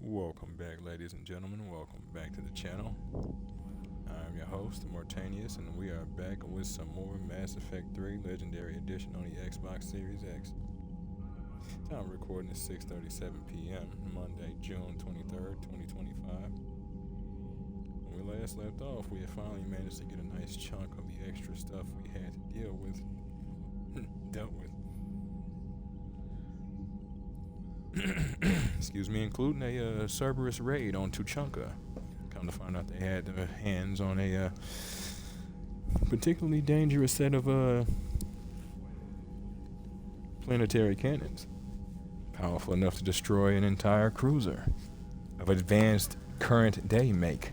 Welcome back, ladies and gentlemen. Welcome back to the channel. I'm your host, Mortanius, and we are back with some more Mass Effect 3 Legendary Edition on the Xbox Series X. Time recording is 6:37 p.m., Monday, June 23rd, 2025. When we last left off, we had finally managed to get a nice chunk of the extra stuff we had to dealt with. Excuse me, including a Cerberus raid on Tuchanka. Come to find out they had their hands on a particularly dangerous set of planetary cannons, powerful enough to destroy an entire cruiser of advanced current day make.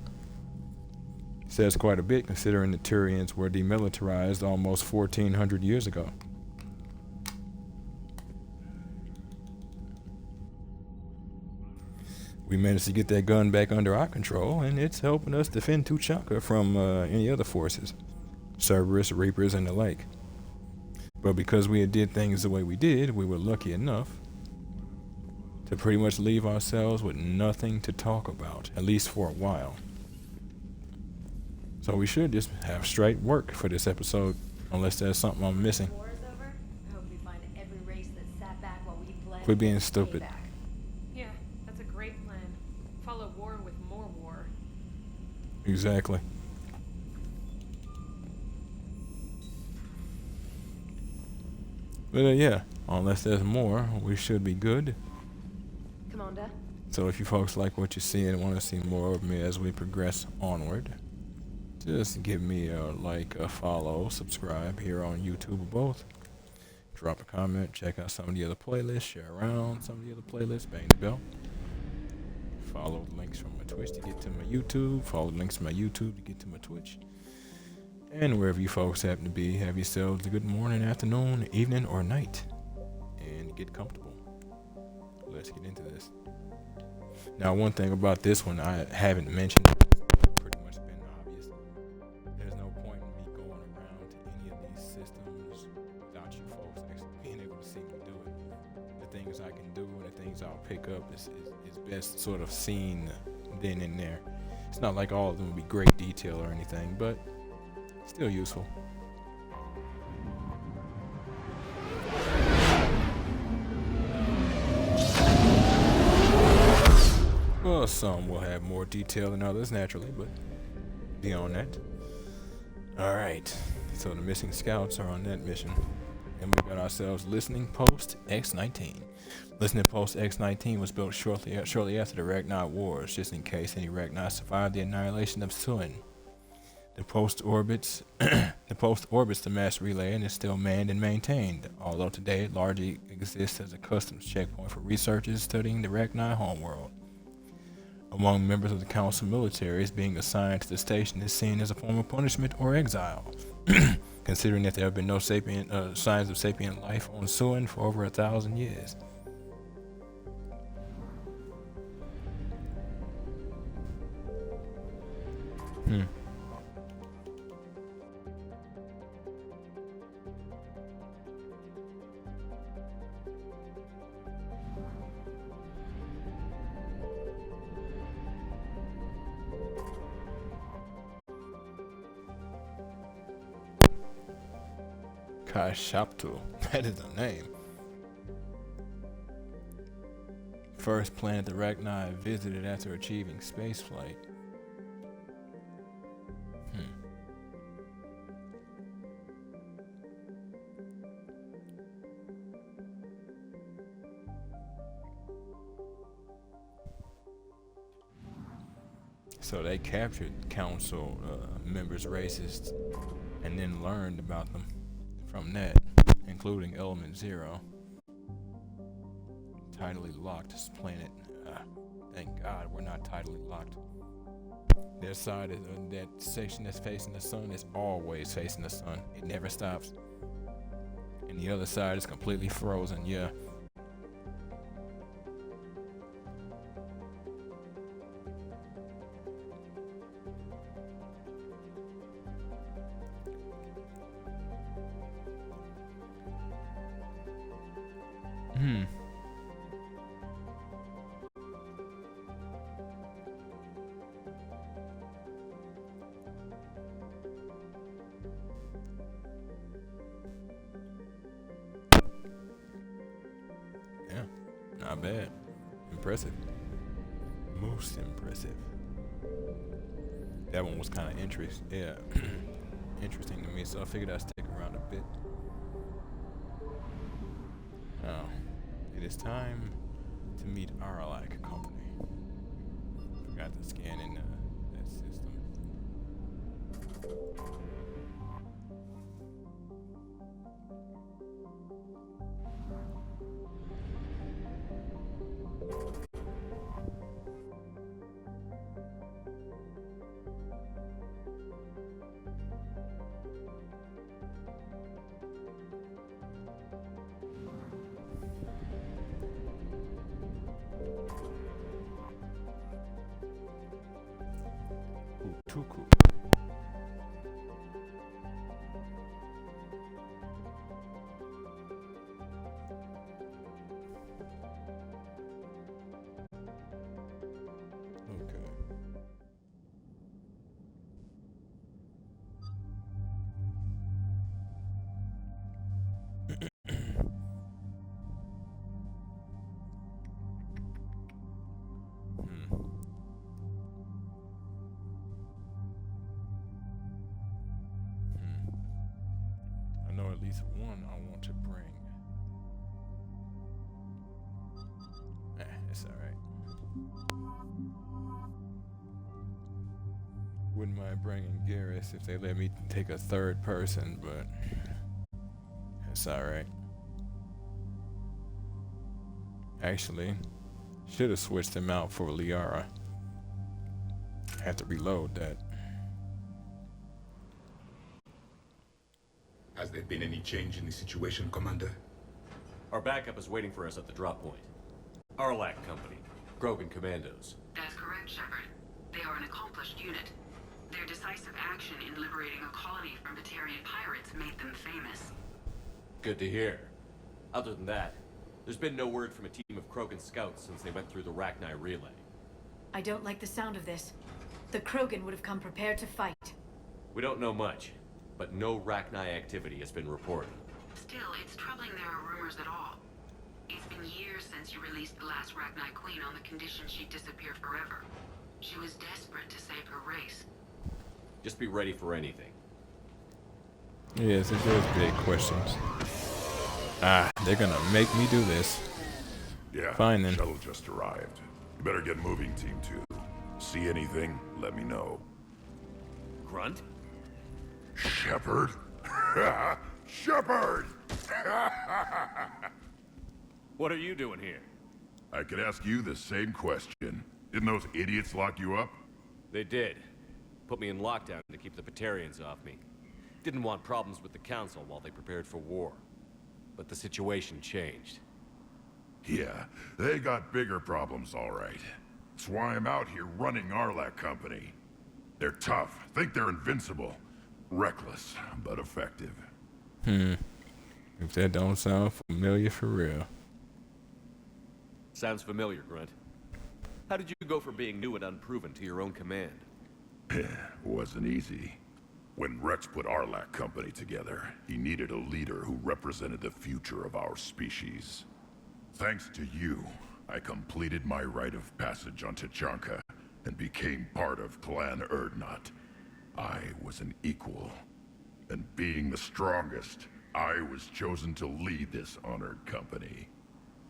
Says quite a bit considering the Turians were demilitarized almost 1400 years ago. We managed to get that gun back under our control, and it's helping us defend Tuchanka from any other forces, Cerberus, Reapers, and the like. But because we had did things the way we did, we were lucky enough to pretty much leave ourselves with nothing to talk about, at least for a while. So we should just have straight work for this episode, unless there's something I'm missing. Quit being stupid. Exactly. But yeah, unless there's more, we should be good. Commander. So if you folks like what you see and want to see more of me as we progress onward, just give me a like, a follow, subscribe here on YouTube or both. Drop a comment, check out some of the other playlists, share around some of the other playlists, bang the bell. Follow the links from my Twitch to get to my YouTube. Follow the links to my YouTube to get to my Twitch. And wherever you folks happen to be, have yourselves a good morning, afternoon, evening, or night. And get comfortable. Let's get into this. Now, one thing about this one I haven't mentioned, pretty much been obvious. There's no point in me going around to any of these systems without you folks actually being able to see me do it. The things I can do and the things I'll pick up is best sort of seen then and there. It's not like all of them will be great detail or anything, but still useful. Well, some will have more detail than others, naturally, but beyond that. Alright, so the missing scouts are on that mission. And we got ourselves Listening Post X-19. Listening Post X-19 was built shortly after the Ragnar Wars, just in case any Ragnar survived the annihilation of Sun. The post orbits the mass relay and is still manned and maintained, although today it largely exists as a customs checkpoint for researchers studying the Ragnar homeworld. Among members of the Council militaries, being assigned to the station is seen as a form of punishment or exile, considering that there have been no signs of sapient life on Suin for over 1,000 years. Kashaptu, that is the name. First planet the Ragnar visited after achieving spaceflight. So they captured council members' races and then learned about them from that, including Element Zero. Tidally locked this planet. Thank God we're not tidally locked. Their side is that section that's facing the sun is always facing the sun. It never stops. And the other side is completely frozen. Yeah. Not bad. Impressive. Most impressive. That one was kind of interesting to me, so I figured I'd stick around a bit. Now, it is time to meet our alike company. Forgot to scan in that system. Tuku. Okay. Hmm. I know at least one I want to bring. It's alright. Wouldn't mind bringing Garrus if they let me take a third person, but it's alright. Actually, should have switched him out for Liara. Had to reload that. Has there been any change in the situation, Commander? Our backup is waiting for us at the drop point. Arlac Company, Krogan Commandos. That's correct, Shepard. They are an accomplished unit. Their decisive action in liberating a colony from Batarian pirates made them famous. Good to hear. Other than that, there's been no word from a team of Krogan scouts since they went through the Rachni relay. I don't like the sound of this. The Krogan would have come prepared to fight. We don't know much, but no Rachni activity has been reported. Still, it's troubling there are rumors at all. It's been years since you released the last Rachni Queen on the condition she'd disappear forever. She was desperate to save her race. Just be ready for anything. Yes, it does big questions. They're gonna make me do this. Yeah, Fine then. shuttle just arrived. You better get moving, Team 2. See anything, let me know. Grunt? Shepard? Shepard! What are you doing here? I could ask you the same question. Didn't those idiots lock you up? They did. Put me in lockdown to keep the Batarians off me. Didn't want problems with the Council while they prepared for war. But the situation changed. Yeah, they got bigger problems, all right. That's why I'm out here running Arlac Company. They're tough, think they're invincible. Reckless, but effective. If that don't sound familiar for real. Sounds familiar, Grunt. How did you go from being new and unproven to your own command? Wasn't easy. When Rex put Arlac Company together, he needed a leader who represented the future of our species. Thanks to you, I completed my rite of passage on Tachanka and became part of Clan Erdnot. I was an equal, and being the strongest, I was chosen to lead this honored company.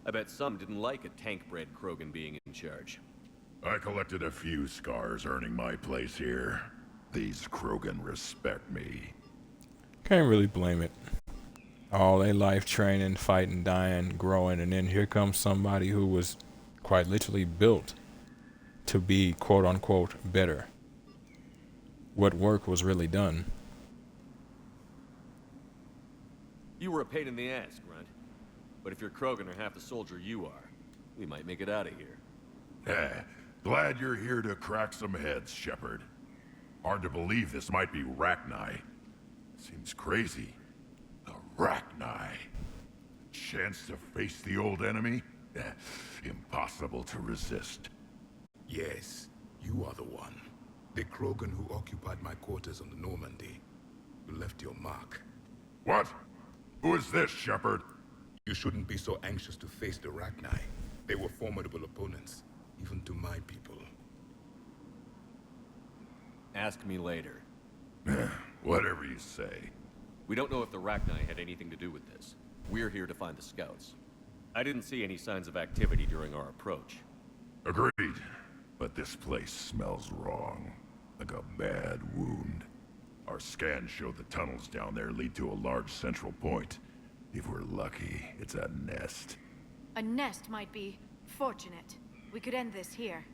I bet some didn't like a tank-bred Krogan being in charge. I collected a few scars earning my place here. These Krogan respect me. Can't really blame it. All their life training, fighting, dying, growing, and then here comes somebody who was quite literally built to be quote-unquote better. What work was really done. You were a pain in the ass, Grunt. But if you're Krogan or half the soldier you are, we might make it out of here. Glad you're here to crack some heads, Shepard. Hard to believe this might be Rachni. Seems crazy. The Rachni. Chance to face the old enemy? Impossible to resist. Yes, you are the one. The Krogan who occupied my quarters on the Normandy. You left your mark. What? Who is this, Shepard? You shouldn't be so anxious to face the Rachni. They were formidable opponents, even to my people. Ask me later. Whatever you say. We don't know if the Rachni had anything to do with this. We're here to find the scouts. I didn't see any signs of activity during our approach. Agreed. But this place smells wrong. Like a bad wound. Our scans show the tunnels down there lead to a large central point. If we're lucky, it's a nest. A nest might be fortunate. We could end this here.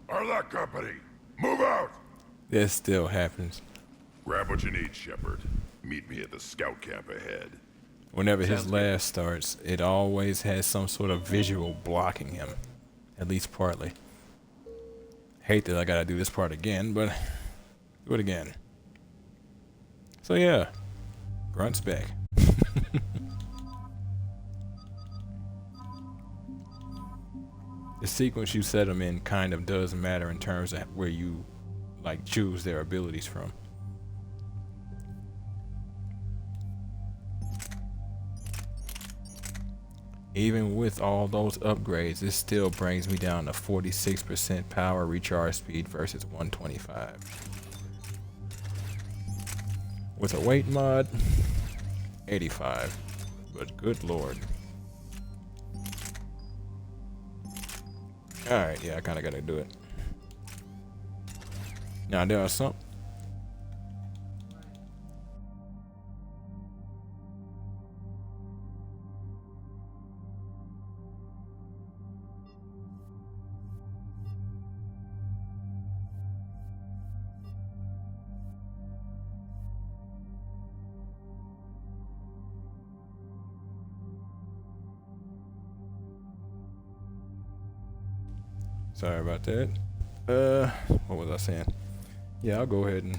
Arlak Company, move out! This still happens. Grab what you need, Shepard. Meet me at the scout camp ahead. Whenever his Sounds lab starts, it always has some sort of visual blocking him. At least partly. Hate that I gotta do this part again, but do it again. So yeah, Grunt's back. The sequence you set them in kind of does matter in terms of where you like choose their abilities from. Even with all those upgrades, this still brings me down to 46% power recharge speed versus 125. With a weight mod, 85. But good lord. Alright, yeah, I kinda gotta do it. Now there are some. Sorry about that. What was I saying? Yeah, I'll go ahead and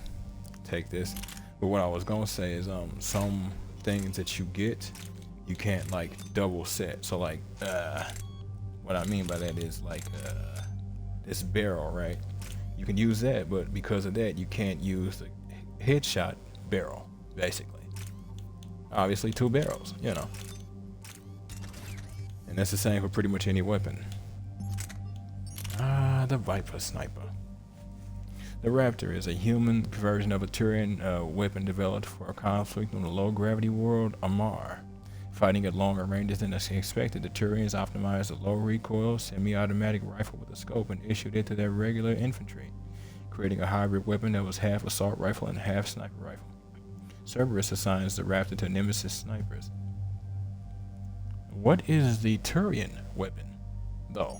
take this. But what I was gonna say is, some things that you get, you can't like double set. So like, what I mean by that is like, this barrel, right? You can use that, but because of that, you can't use the headshot barrel, basically. Obviously, 2 barrels, you know. And that's the same for pretty much any weapon. The Viper Sniper. The Raptor is a human version of a Turian weapon developed for a conflict on the low-gravity world Amar. Fighting at longer ranges than expected, the Turians optimized a low-recoil, semi-automatic rifle with a scope and issued it to their regular infantry, creating a hybrid weapon that was half assault rifle and half sniper rifle. Cerberus assigns the Raptor to Nemesis snipers. What is the Turian weapon, though?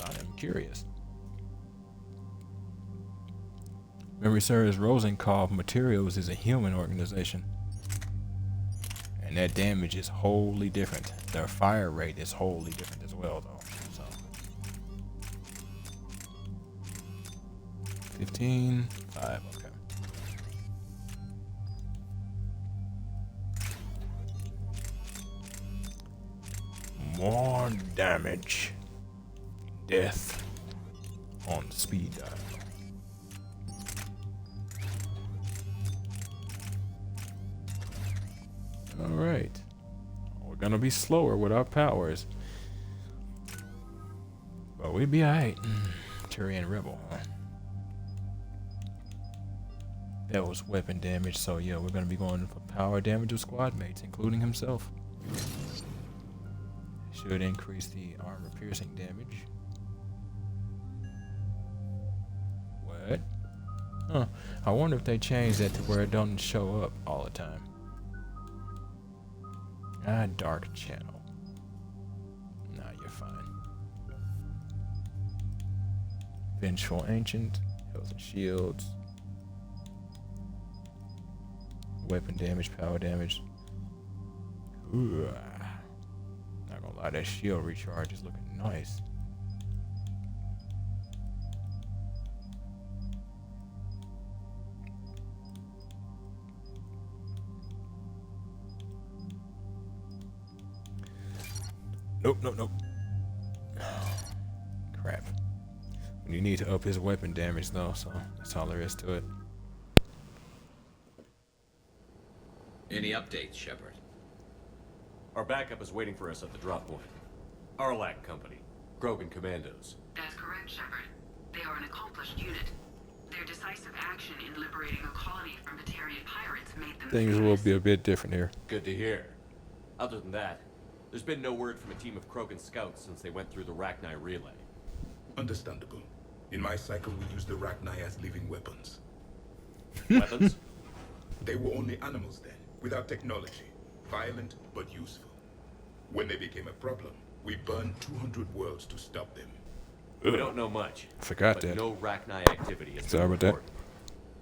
I am curious. Memory serves, Rosenkopf Materials is a human organization. And that damage is wholly different. Their fire rate is wholly different as well, though. So 15, 5, okay. More damage. Death on speed dial. Alright. We're gonna be slower with our powers. But we'd be alright. Turian Rebel, huh? That was weapon damage, so yeah, we're gonna be going for power damage of squad mates, including himself. Should increase the armor piercing damage. What? Huh. I wonder if they changed that to where it doesn't show up all the time. Dark channel. Nah, you're fine. Vengeful Ancient. Health and shields. Weapon damage, power damage. Ooh. Not gonna lie, that shield recharge is looking nice. Nope. Crap. You need to up his weapon damage though, so that's all there is to it. Any updates, Shepard? Our backup is waiting for us at the drop point. Arlac Company. Krogan Commandos. That's correct, Shepard. They are an accomplished unit. Their decisive action in liberating a colony from Batarian pirates made them Things will be a bit different here. Good to hear. Other than that, there's been no word from a team of Krogan scouts since they went through the Rachni relay. Understandable. In my cycle, we use the Rachni as living weapons. Weapons? They were only animals then, without technology. Violent, but useful. When they became a problem, we burned 200 worlds to stop them. We don't know much. Forgot but that. no Rachni activity is Sorry about that.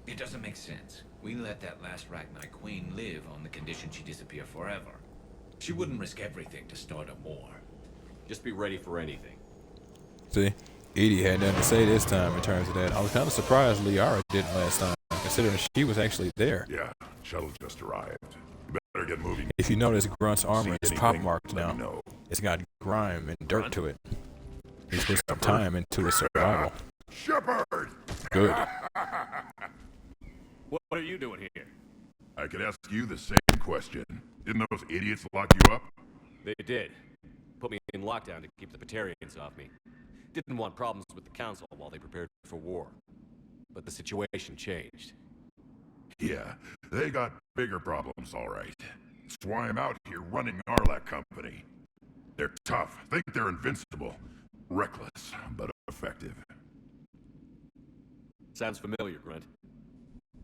It doesn't make sense. We let that last Ragnar Queen live on the condition she disappear forever. She wouldn't risk everything to start a war. Just be ready for anything. See, Edie had nothing to say this time in terms of that. I was kind of surprised Liara didn't last time, considering she was actually there. Yeah, shuttle just arrived. You better get moving. If you notice, Grunt's armor is See pop anything, marked let now. me know. It's got grime and dirt to it. He's put some time into his survival. Shepard! Good. What are you doing here? I could ask you the same question. Didn't those idiots lock you up? They did. Put me in lockdown to keep the Batarians off me. Didn't want problems with the Council while they prepared for war. But the situation changed. Yeah, they got bigger problems, all right. That's why I'm out here running Arlac Company. They're tough, think they're invincible. Reckless, but effective. Sounds familiar, Grunt.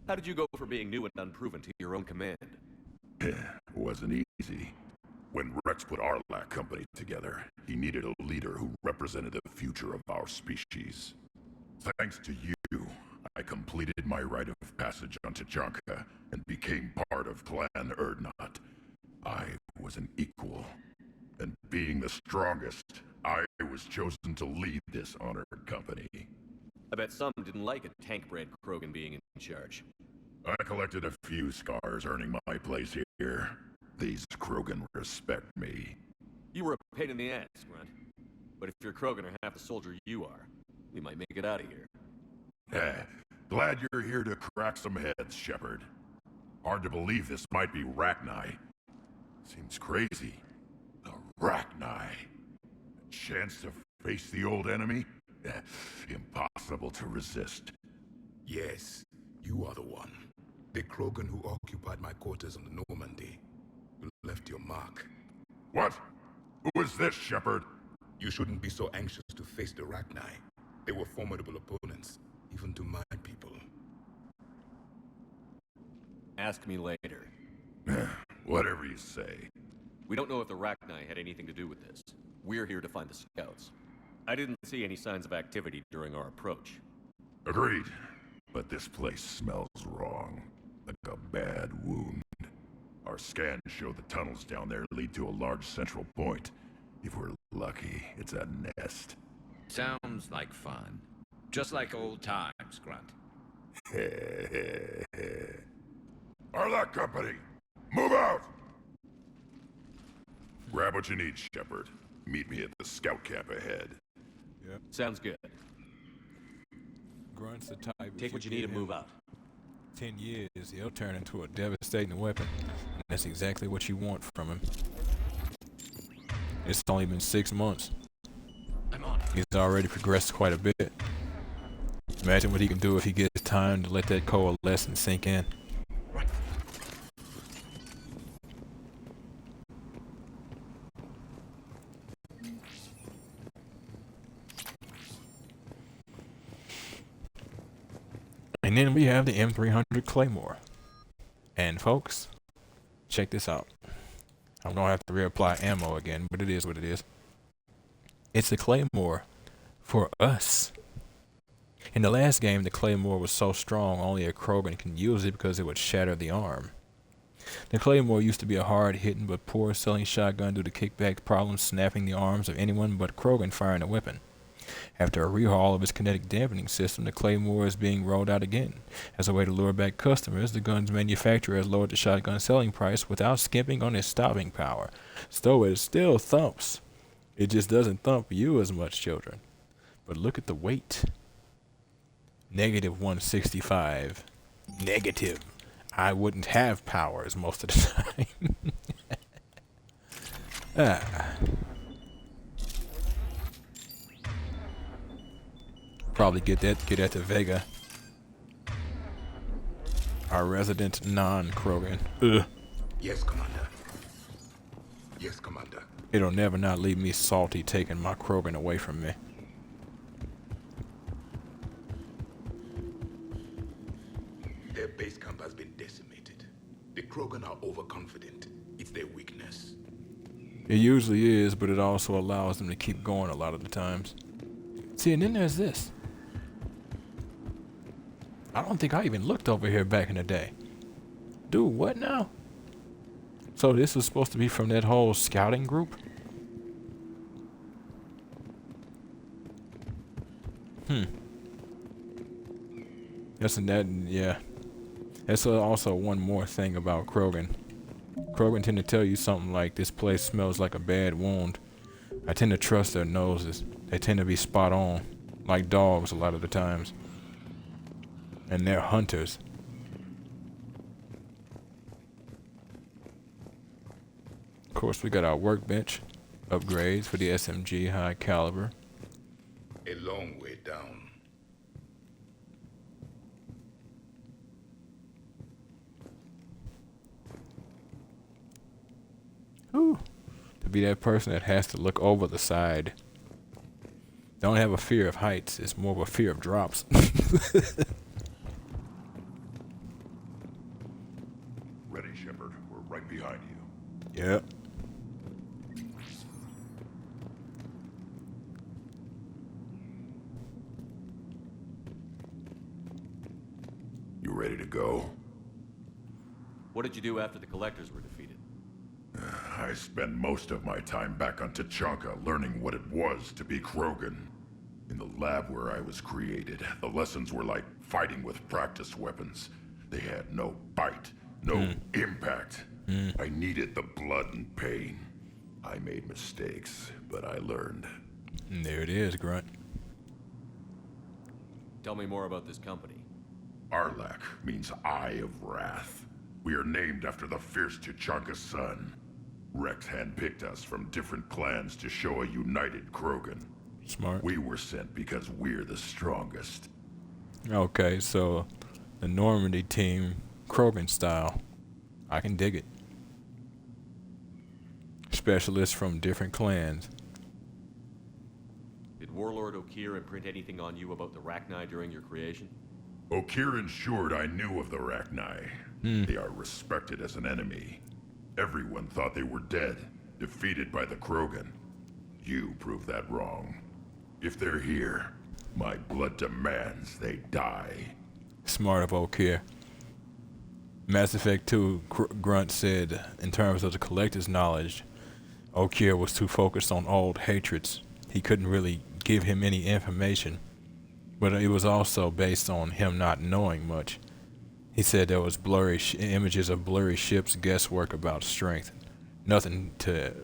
How did you go from being new and unproven to your own command? It wasn't easy. When Rex put Arlac Company together, he needed a leader who represented the future of our species. Thanks to you, I completed my rite of passage on Tachanka and became part of Clan Erdnot. I was an equal, and being the strongest, I was chosen to lead this honored company. I bet some didn't like a tank-bred Krogan being in charge. I collected a few scars earning my place here. These Krogan respect me. You were a pain in the ass, Grunt. But if your Krogan are half the soldier you are, we might make it out of here. Glad you're here to crack some heads, Shepard. Hard to believe this might be Rachni. Seems crazy. The Rachni. A chance to face the old enemy? Impossible to resist. Yes, you are the one. The Krogan who occupied my quarters on the Normandy. You left your mark. What? Who is this, Shepard? You shouldn't be so anxious to face the Rachni. They were formidable opponents, even to my people. Ask me later. Whatever you say. We don't know if the Rachni had anything to do with this. We're here to find the scouts. I didn't see any signs of activity during our approach. Agreed. But this place smells wrong. Like a bad wound. Our scans show the tunnels down there lead to a large central point. If we're lucky, it's a nest. Sounds like fun. Just like old times, Grunt. Arlac Company, move out! Grab what you need, Shepard. Meet me at the scout camp ahead. Yep. Sounds good. Grunt's the type. Take what you need and move out. 10 years, he'll turn into a devastating weapon. And that's exactly what you want from him. It's only been 6 months. I'm on. He's already progressed quite a bit. Imagine what he can do if he gets time to let that coalesce and sink in. Right. And then we have the M300 Claymore. And folks, check this out. I'm gonna have to reapply ammo again, but it is what it is. It's a Claymore for us. In the last game, the Claymore was so strong only a Krogan can use it because it would shatter the arm. The Claymore used to be a hard-hitting but poor-selling shotgun due to kickback problems snapping the arms of anyone but Krogan firing a weapon. After a rehaul of its kinetic dampening system, the Claymore is being rolled out again. As a way to lure back customers, the gun's manufacturer has lowered the shotgun selling price without skimping on its stopping power. So it still thumps. It just doesn't thump you as much, children. But look at the weight. -165. Negative. I wouldn't have powers most of the time. Ah. Probably get that to Vega. Our resident non-Krogan. Ugh. Yes, Commander. Yes, Commander. It'll never not leave me salty taking my Krogan away from me. Their base camp has been decimated. The Krogan are overconfident. It's their weakness. It usually is, but it also allows them to keep going a lot of the times. See, and then there's this. I don't think I even looked over here back in the day. Dude, what now? So this was supposed to be from that whole scouting group? Yeah. That's also one more thing about Krogan. Krogan tend to tell you something like, this place smells like a bad wound. I tend to trust their noses. They tend to be spot on, like dogs a lot of the times. And they're hunters. Of course, we got our workbench upgrades for the SMG high caliber. A long way down. Whew. To be that person that has to look over the side. Don't have a fear of heights, it's more of a fear of drops. Ready, Shepard. We're right behind you. Yep. You ready to go? What did you do after the Collectors were defeated? I spent most of my time back on Tachanka learning what it was to be Krogan. In the lab where I was created, the lessons were like fighting with practice weapons. They had no bite, no impact. I needed the blood and pain. I made mistakes, but I learned. And there it is, Grunt. Tell me more about this company. Arlak means Eye of Wrath. We are named after the fierce Tachanka son. Rex handpicked us from different clans to show a united Krogan. Smart. We were sent because we're the strongest. Okay, so the Normandy team, Krogan style. I can dig it. Specialists from different clans. Did Warlord Okir imprint anything on you about the Rachni during your creation? Okir ensured I knew of the Rachni. They are respected as an enemy. Everyone thought they were dead, defeated by the Krogan. You proved that wrong. If they're here, my blood demands they die. Smart of Okir. Mass Effect 2, Grunt said, in terms of the collector's knowledge, Okir was too focused on old hatreds. He couldn't really give him any information. But it was also based on him not knowing much. He said there was blurry images of blurry ships, guesswork about strength. Nothing to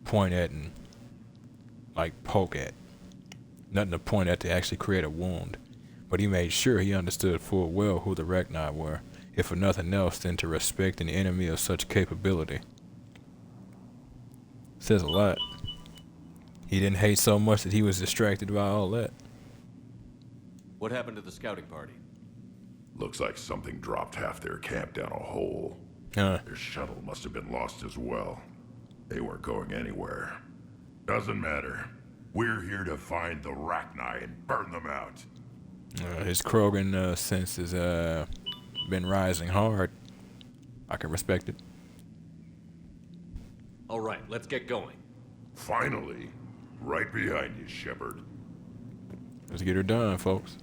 point at and, like, poke at. Nothing to point at to actually create a wound. But he made sure he understood full well who the Rachni were, if for nothing else than to respect an enemy of such capability. Says a lot. He didn't hate so much that he was distracted by all that. What happened to the scouting party? Looks like something dropped half their camp down a hole. Huh. Their shuttle must have been lost as well. They weren't going anywhere. Doesn't matter. We're here to find the Rachni and burn them out. His Krogan sense has been rising hard. I can respect it. All right, let's get going. Finally. Right behind you, Shepard. Let's get her done, folks.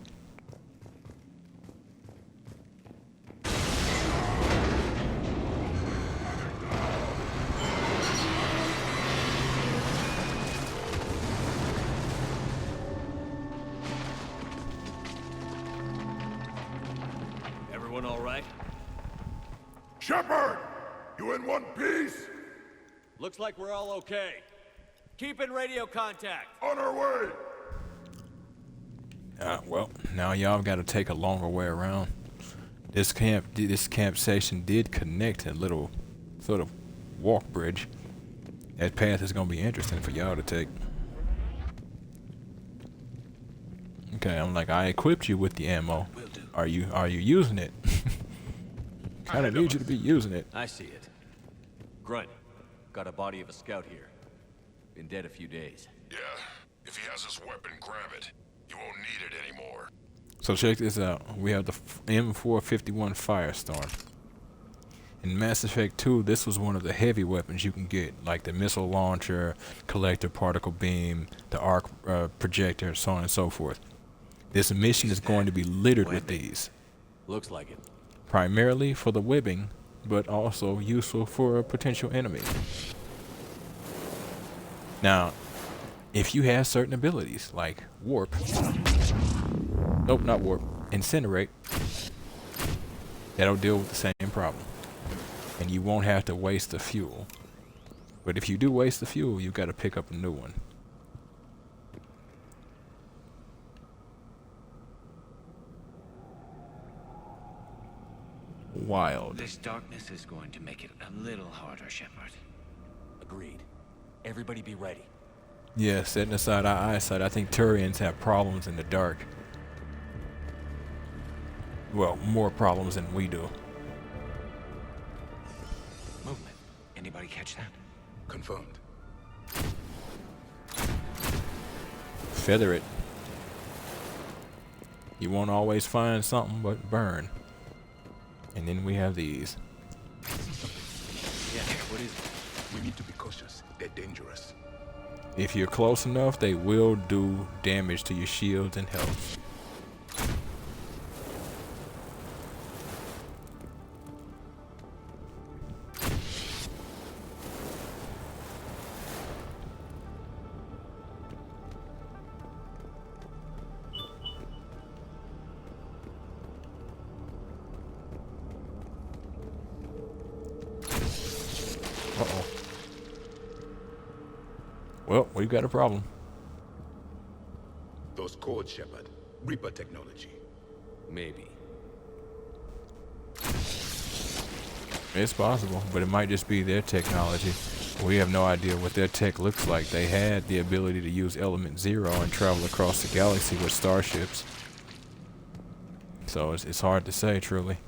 Everyone all right? Shepard! You in one piece? Looks like we're all okay. Keep in radio contact. On our way! Well, now y'all got to take a longer way around. This camp station did connect a little sort of walk bridge. That path is gonna be interesting for y'all to take. Okay, I'm like, I equipped you with the ammo. Will do. Are you using it? Kinda need you to be using it. I see it. Grunt, got a body of a scout here. Been dead a few days. Yeah, if he has his weapon, grab it. He won't need it anymore. So check this out. We have the M451 Firestorm. In Mass Effect 2, this was one of the heavy weapons you can get, like the missile launcher, collector particle beam, the arc projector, so on and so forth. This mission is going to be littered with these. Looks like it. Primarily for the webbing, but also useful for potential enemies. Now, if you have certain abilities, like warp, nope, not warp, incinerate, that'll deal with the same problem. And you won't have to waste the fuel. But if you do waste the fuel, you've got to pick up a new one. Wild. This darkness is going to make it a little harder, Shepard. Agreed. Everybody be ready. Yeah, setting aside our eyesight, I think Turians have problems in the dark. Well, more problems than we do. Movement. Anybody catch that? Confirmed. Feather it. You won't always find something but burn. And then we have these. Yeah, what is it? We need to be cautious. They're dangerous. If you're close enough, they will do damage to your shields and health. Uh-oh. Well, we've got a problem. Those codes, Shepard. Reaper technology. Maybe. It's possible, but it might just be their technology. We have no idea what their tech looks like. They had the ability to use Element Zero and travel across the galaxy with starships. So it's hard to say, truly.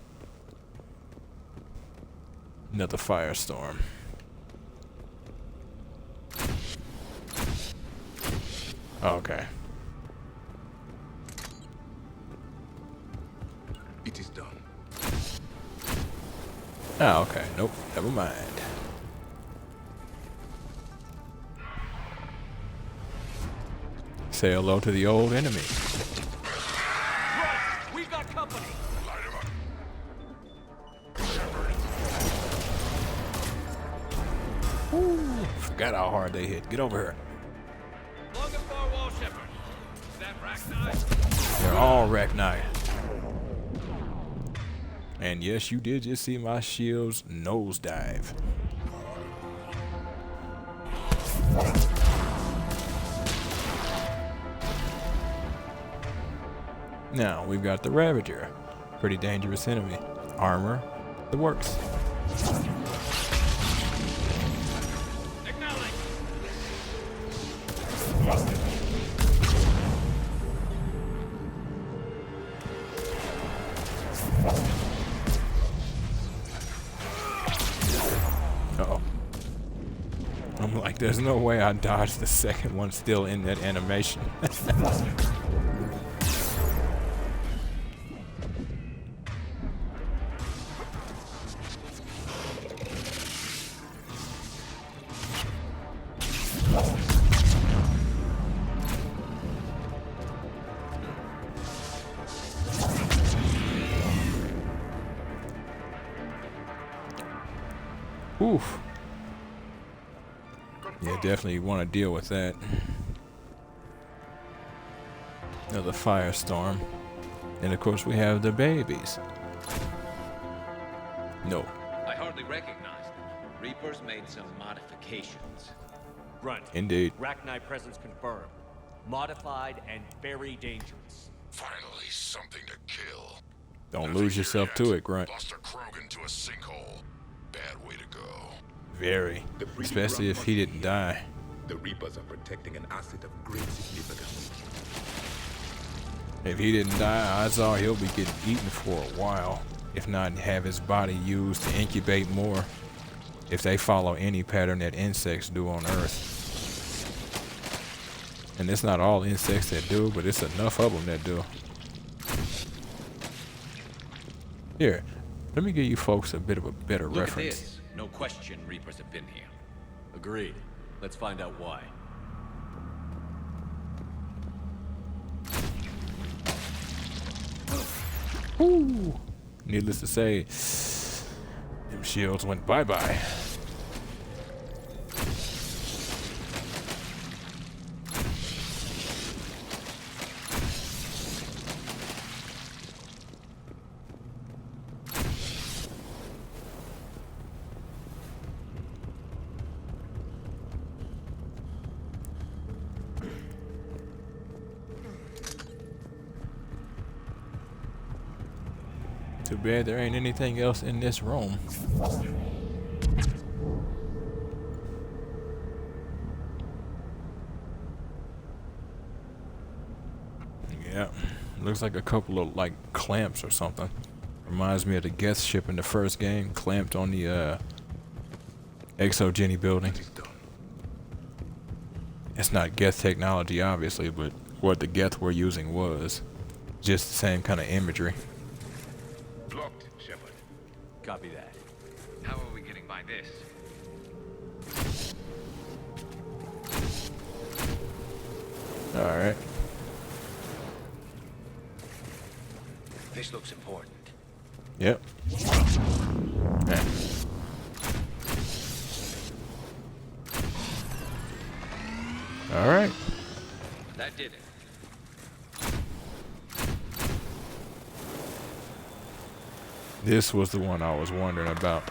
Another firestorm. Okay. It is done. Oh, okay. Nope. Never mind. Say hello to the old enemy. Right! We got company! Light him up. Forgot how hard they hit. Get over here. Along the far wall, Shepard. Is that Rachni? They're all Rachni. And yes, you did just see my shield's nosedive. Now, we've got the Ravager. Pretty dangerous enemy. Armor, the works. Acknowledge. Uh-oh. I'm like, there's no way I dodged the second one still in that animation. Oof. Yeah, definitely want to deal with that. Another firestorm. And of course we have the babies. No. I hardly recognize them. Reapers made some modifications. Grunt. Indeed. Rachni presence confirmed. Modified and very dangerous. Finally, something to kill. Don't Nothing lose here yourself yet. to it, Grunt. Lost a Krogan to a sinkhole. Bad way to go. Very. The breeding Especially ground if he must be didn't here. die. The Reapers are protecting an asset of great significance. If he didn't die, odds are he'll be getting eaten for a while. If not, have his body used to incubate more. If they follow any pattern that insects do on Earth. And it's not all insects that do, but it's enough of them that do. Here, let me give you folks a bit of a better Look reference. at this. No question Reapers have been here. Agreed. Let's find out why. Woo! Needless to say, them shields went bye-bye. Too bad there ain't anything else in this room. Yeah, looks like a couple of like clamps or something. Reminds me of the Geth ship in the first game, clamped on the Exogeny building. It's not Geth technology, obviously, but what the Geth were using was just the same kind of imagery. Blocked, Shepard. Copy that. How are we getting by this? All right. This looks important. Yep. Yeah. All right. That did it. This was the one I was wondering about.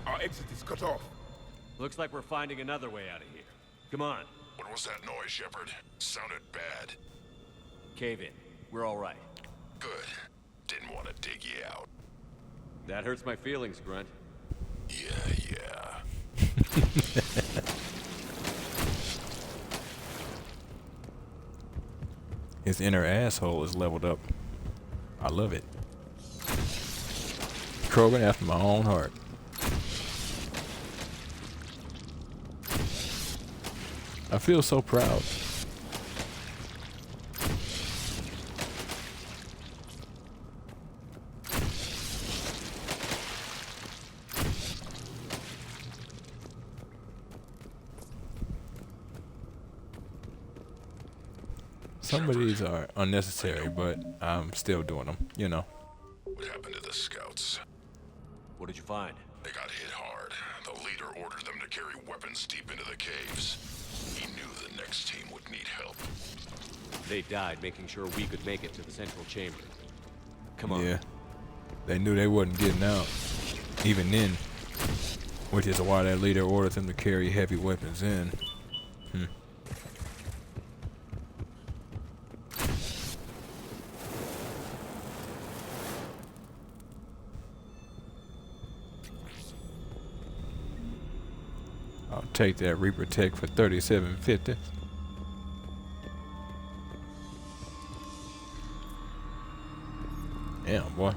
Our exit is cut off. Looks like we're finding another way out of here. Come on. What was that noise, Shepard? Sounded bad. Cave in. We're all right. Good. Didn't want to dig you out. That hurts my feelings, Grunt. Yeah. His inner asshole is leveled up. I love it. Krogan after my own heart. I feel so proud. Some of these are unnecessary, but I'm still doing them, you know. What happened to the scouts? What did you find? They got hit hard. The leader ordered them to carry weapons deep into the caves. He knew the next team would need help. They died making sure we could make it to the central chamber. Come on. Yeah. They knew they wasn't getting out. Even then. Which is why that leader ordered them to carry heavy weapons in. I'll take that Reaper Tech for $37.50. Damn, boy.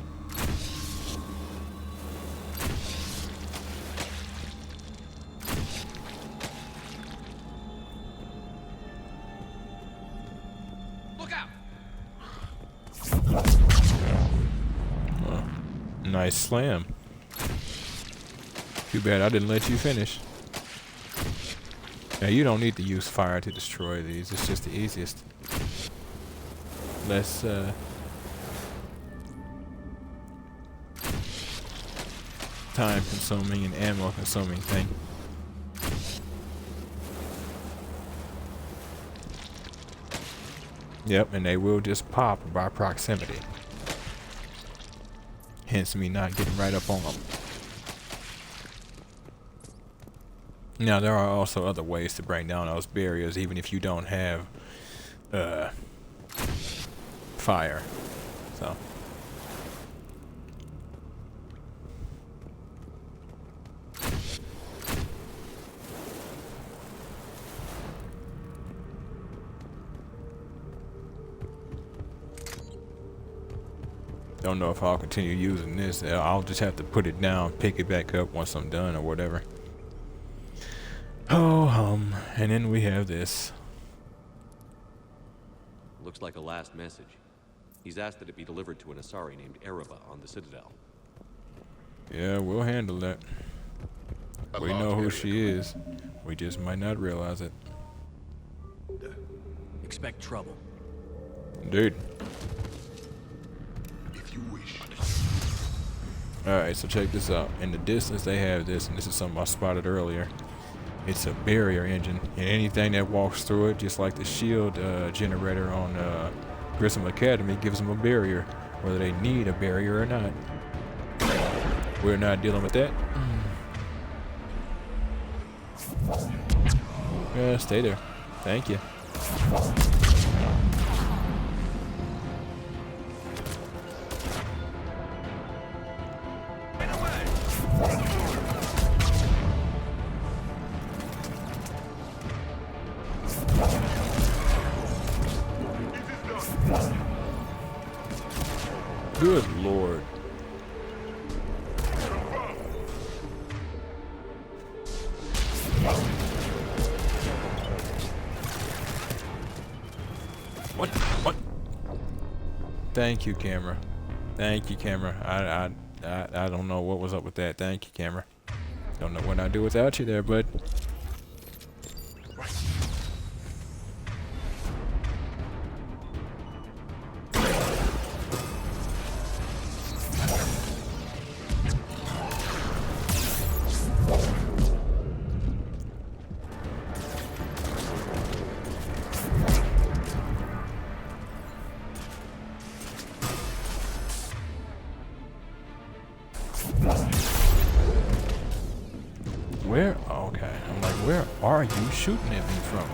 Look out! Nice slam. Too bad I didn't let you finish. Now you don't need to use fire to destroy these. It's just the easiest. Less time consuming and ammo consuming thing. Yep, and they will just pop by proximity. Hence me not getting right up on them. Now there are also other ways to bring down those barriers, even if you don't have fire. So. Don't know if I'll continue using this. I'll just have to put it down, pick it back up once I'm done or whatever. Oh, and then we have this. Looks like a last message. He's asked that it be delivered to an Asari named Ereba on the Citadel. Yeah, we'll handle that. We know who she is. We just might not realize it. Expect trouble. Dude. If you wish. Alright, so check this out. In the distance they have this, and this is something I spotted earlier. It's a barrier engine, and anything that walks through it, just like the shield generator on Grissom Academy, gives them a barrier, whether they need a barrier or not. We're not dealing with that. Yeah, stay there. Thank you. Good Lord. What? Thank you, camera. Thank you, camera. I don't know what was up with that. Thank you, camera. Don't know what I'd do without you there, bud. Where? Okay. I'm like, where are you shooting at me from?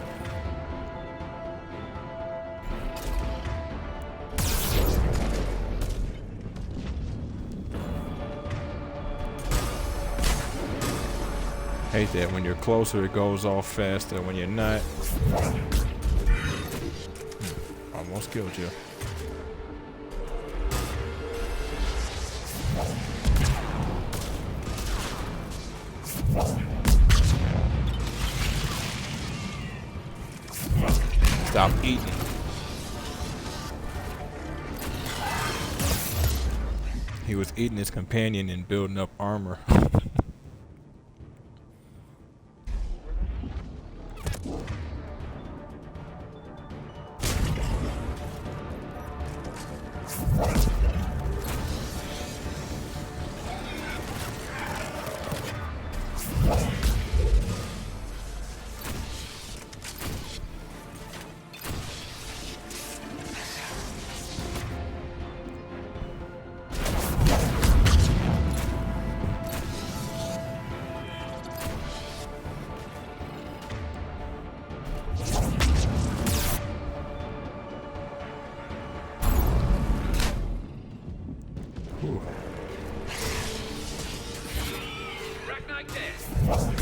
Hate that when you're closer it goes off faster. When you're not, almost killed you. Stop eating. He was eating his companion and building up armor.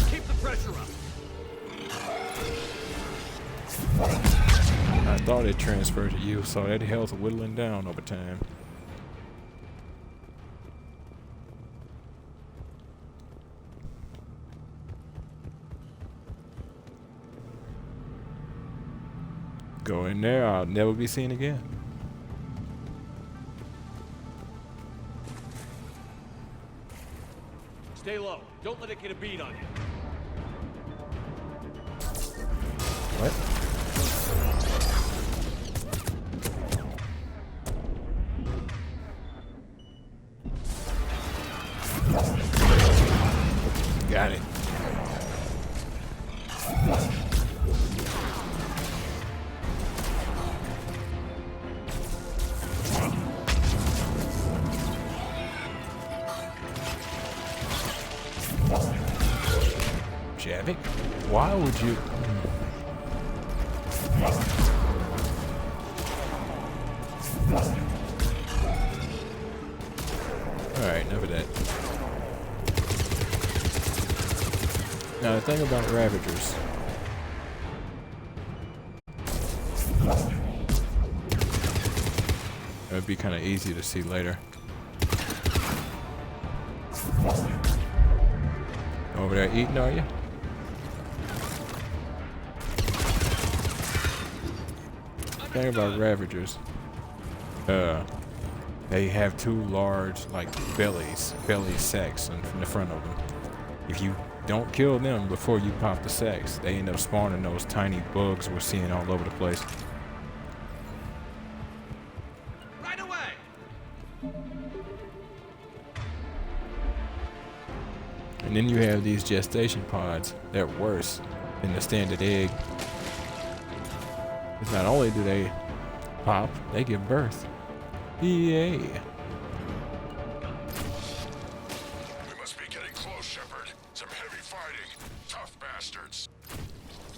Keep the pressure up. I thought it transferred to you, so that health whittling down over time. Go in there, I'll never be seen again. Stay low. Don't let it get a beat on you. What? Got it. Javik, why would you? Now, the thing about Ravagers. It would be kind of easy to see later. Over there eating, are you? Thing about Ravagers, they have two large, like, belly sacks in the front of them. If you don't kill them before you pop the sacks, they end up spawning those tiny bugs we're seeing all over the place. Right away! And then you have these gestation pods. They're worse than the standard egg. Because not only do they pop, they give birth. Yay. We must be getting close, Shepard. Some heavy fighting. Tough bastards.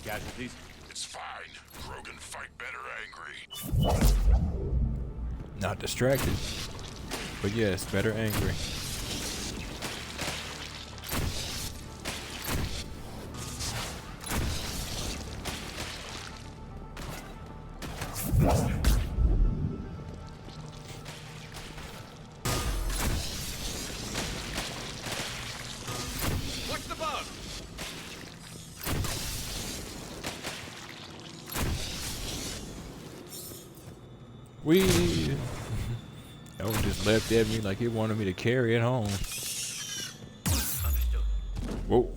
Casualties? It's fine. Krogan fight better angry. Not distracted. But yes, better angry. What's the bug? We. That one just leapt at me like he wanted me to carry it home. Understood. Whoa.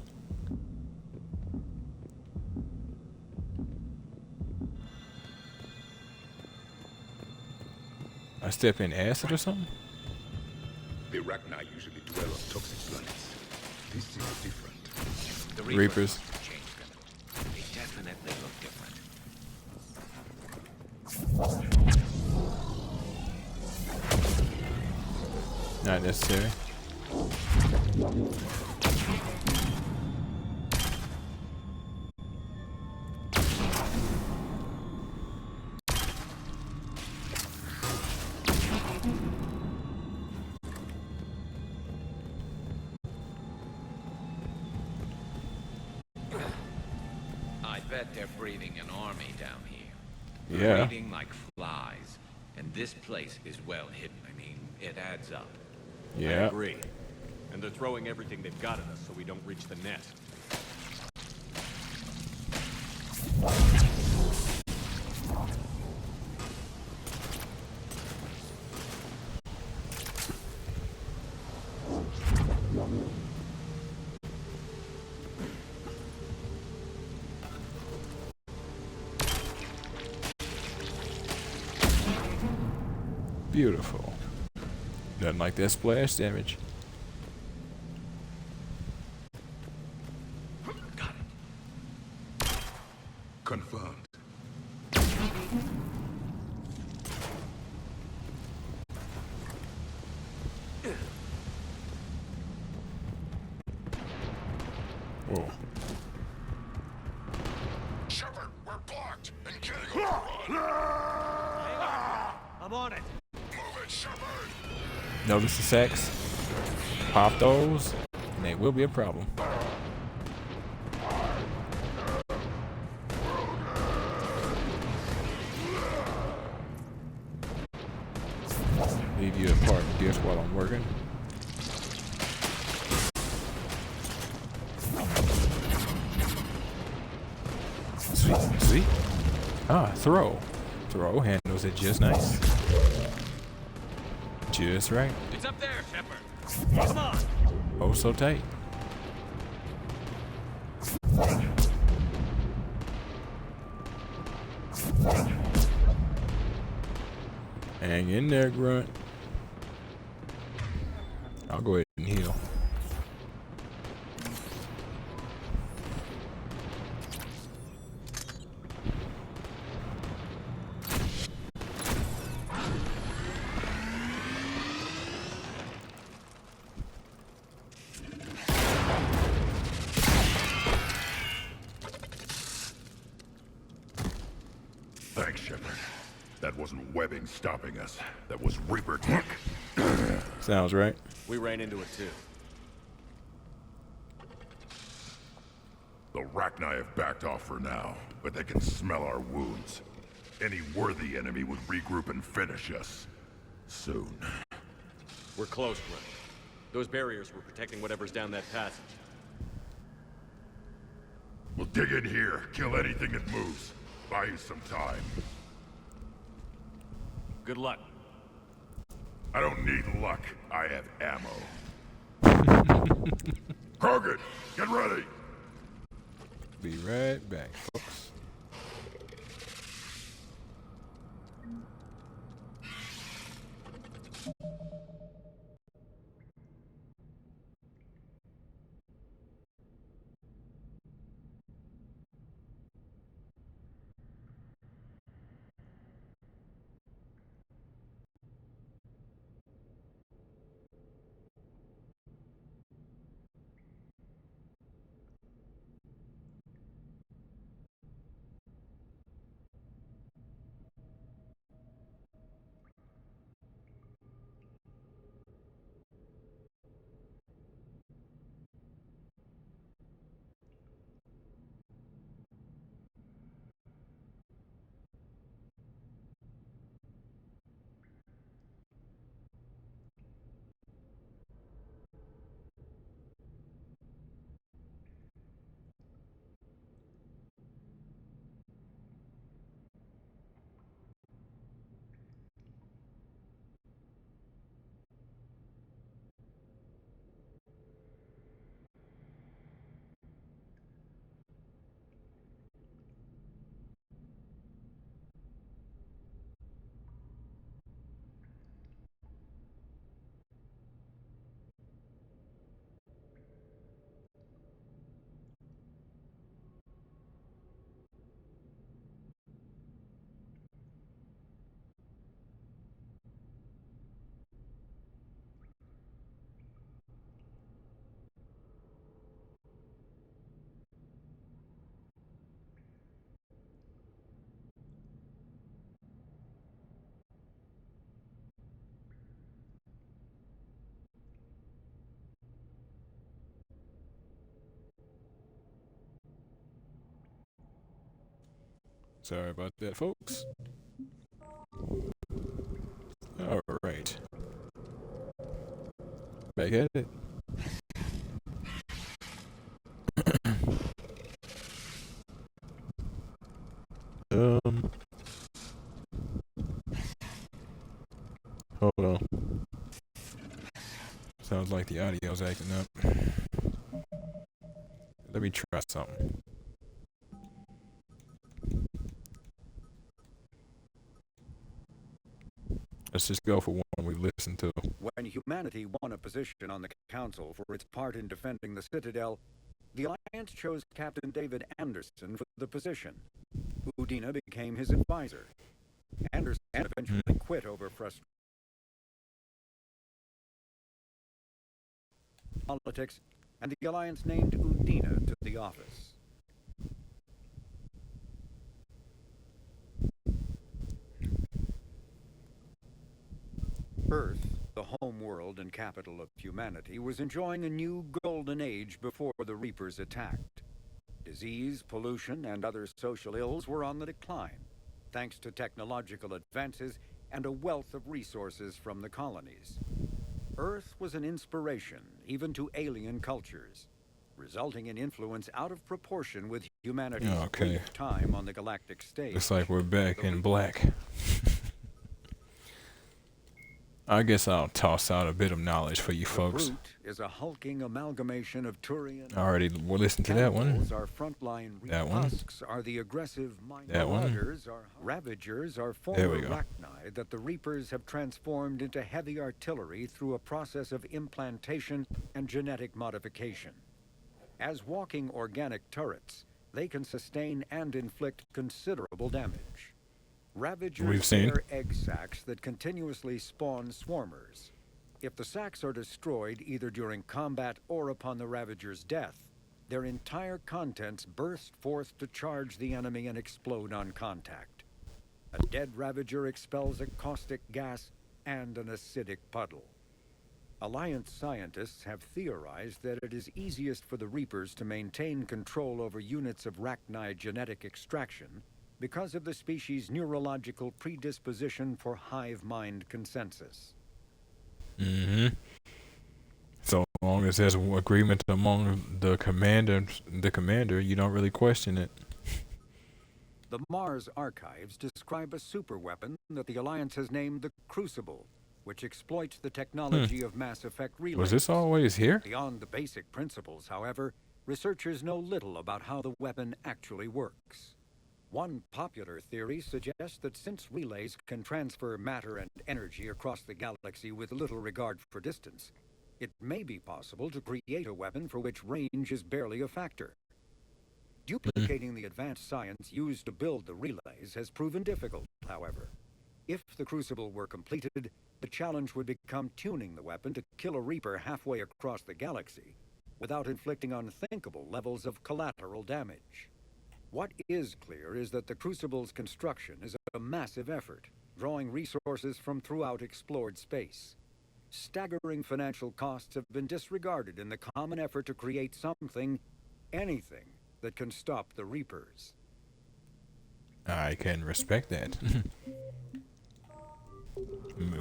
I step in acid or something? The Rachni usually dwell on toxic planets. This is different. The Reapers. changed them. They definitely look different. Not necessary. I bet they're breeding an army down here. Yeah. Breeding like flies. And this place is well hidden. I mean, it adds up. I Yeah. agree. And they're throwing everything they've got at us so we don't reach the nest. Beautiful. Nothing like that splash damage. Got it. Confirmed. Whoa. Shepard, we're blocked and getting overrun. I'm on it. Move it, Shepard. Notice the sacks? Pop those, and they will be a problem. Leave you a part of gift while I'm working. Sweet, sweet. Ah, throw. Throw handles it just nice. Just right. It's up there, Shepard. Come on. Oh, so tight. Hang in there, Grunt. I'll go ahead and heal. Thanks, Shepard. That wasn't webbing stopping us. That was Reaper tech. Sounds right. We ran into it too. The Rachni have backed off for now, but they can smell our wounds. Any worthy enemy would regroup and finish us. Soon. We're close, Grim. Those barriers were protecting whatever's down that passage. We'll dig in here, kill anything that moves. Buy you some time. Good luck. I don't need luck. I have ammo. Krogan, get ready! Be right back, folks. Sorry about that, folks. All right. Back at it. Hold on. Sounds like the audio's acting up. Let me try something. Let's just go for one we listened to. When humanity won a position on the Council for its part in defending the Citadel, the Alliance chose Captain David Anderson for the position. Udina became his advisor. Anderson eventually quit over frustration, politics, and the Alliance named Udina to the office. Earth, the home world and capital of humanity, was enjoying a new golden age before the Reapers attacked. Disease, pollution, and other social ills were on the decline, thanks to technological advances and a wealth of resources from the colonies. Earth was an inspiration even to alien cultures, resulting in influence out of proportion with humanity's brief time on the galactic stage. Looks like we're back in black. I guess I'll toss out a bit of knowledge for you folks. The Brute is a hulking amalgamation of Turian. I already listened to that one. Are frontline that one. Husks are the aggressive that one. Ravagers are former Rachni that the Reapers have transformed into heavy artillery through a process of implantation and genetic modification. As walking organic turrets, they can sustain and inflict considerable damage. Ravagers bear egg sacs that continuously spawn swarmers. If the sacs are destroyed either during combat or upon the Ravager's death, their entire contents burst forth to charge the enemy and explode on contact. A dead Ravager expels a caustic gas and an acidic puddle. Alliance scientists have theorized that it is easiest for the Reapers to maintain control over units of Rachni genetic extraction because of the species' neurological predisposition for hive mind consensus. Mm-hmm. So long as there's an agreement among the commander, you don't really question it. The Mars archives describe a superweapon that the Alliance has named the Crucible, which exploits the technology of Mass Effect relays. Was this always here? Beyond the basic principles, however, researchers know little about how the weapon actually works. One popular theory suggests that since relays can transfer matter and energy across the galaxy with little regard for distance, it may be possible to create a weapon for which range is barely a factor. Duplicating the advanced science used to build the relays has proven difficult, however. If the Crucible were completed, the challenge would become tuning the weapon to kill a Reaper halfway across the galaxy without inflicting unthinkable levels of collateral damage. What is clear is that the Crucible's construction is a massive effort, drawing resources from throughout explored space. Staggering financial costs have been disregarded in the common effort to create something, anything, that can stop the Reapers. I can respect that.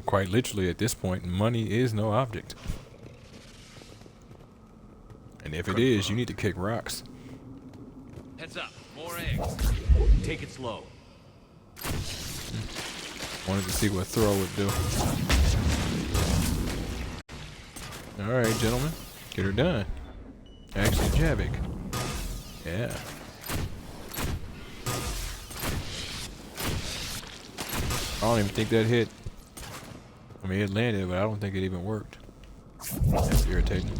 Quite literally, at this point, money is no object. And if it is, you need to kick rocks. Heads up, more eggs. Take it slow. Wanted to see what throw would do. Alright, gentlemen. Get her done. Actually, Javik. Yeah. I don't even think that hit. I mean, it landed, but I don't think it even worked. That's irritating.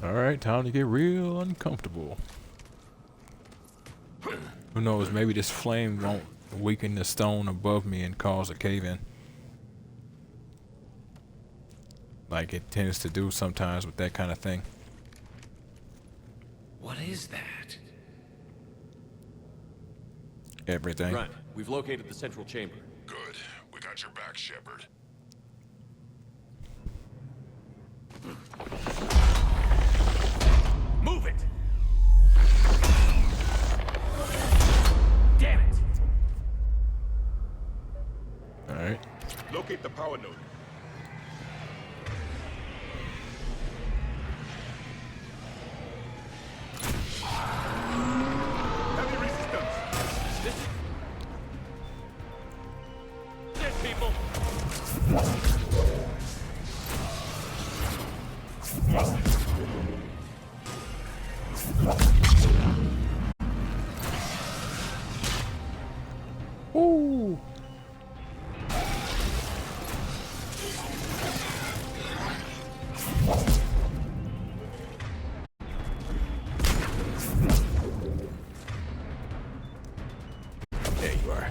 Alright, time to get real uncomfortable. Who knows, maybe this flame won't weaken the stone above me and cause a cave-in. Like it tends to do sometimes with that kind of thing. What is that? Everything. Grunt, we've located the central chamber. Good. We got your back, Shepard. Move it! Damn it! Alright. Locate the power node. Heavy resistance. Dead people! Ooh. There you are.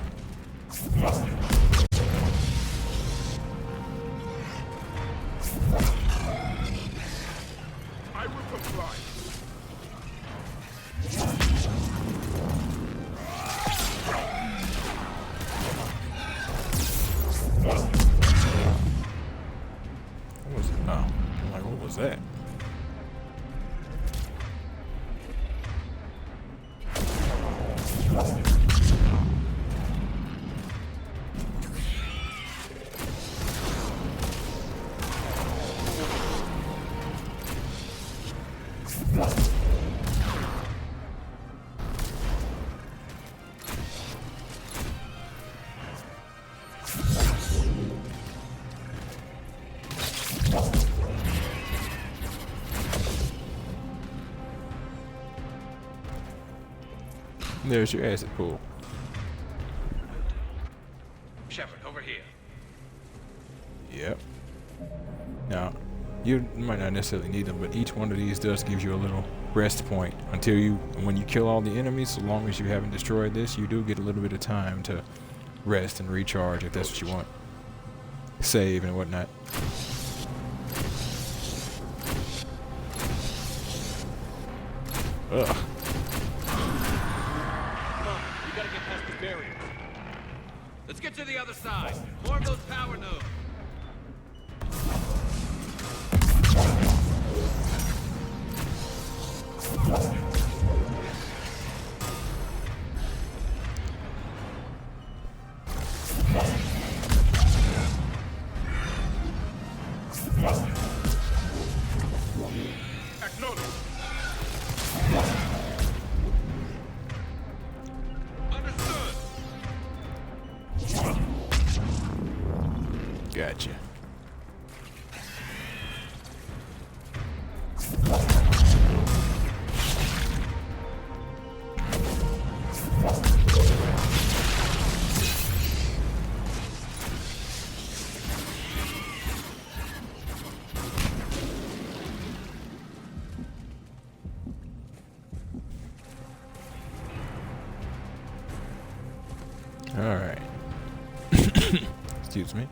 I will comply. What was it? Oh, I'm like, what was that? There's your acid pool. Shepard, over here. Yep. Now, you might not necessarily need them, but each one of these does give you a little rest point until when you kill all the enemies. So long as you haven't destroyed this, you do get a little bit of time to rest and recharge if that's what you want. Save and whatnot. Ugh. Come on, we gotta get past the barriers. Let's get to the other side. More of those power nodes. Gotcha. All right. Excuse me.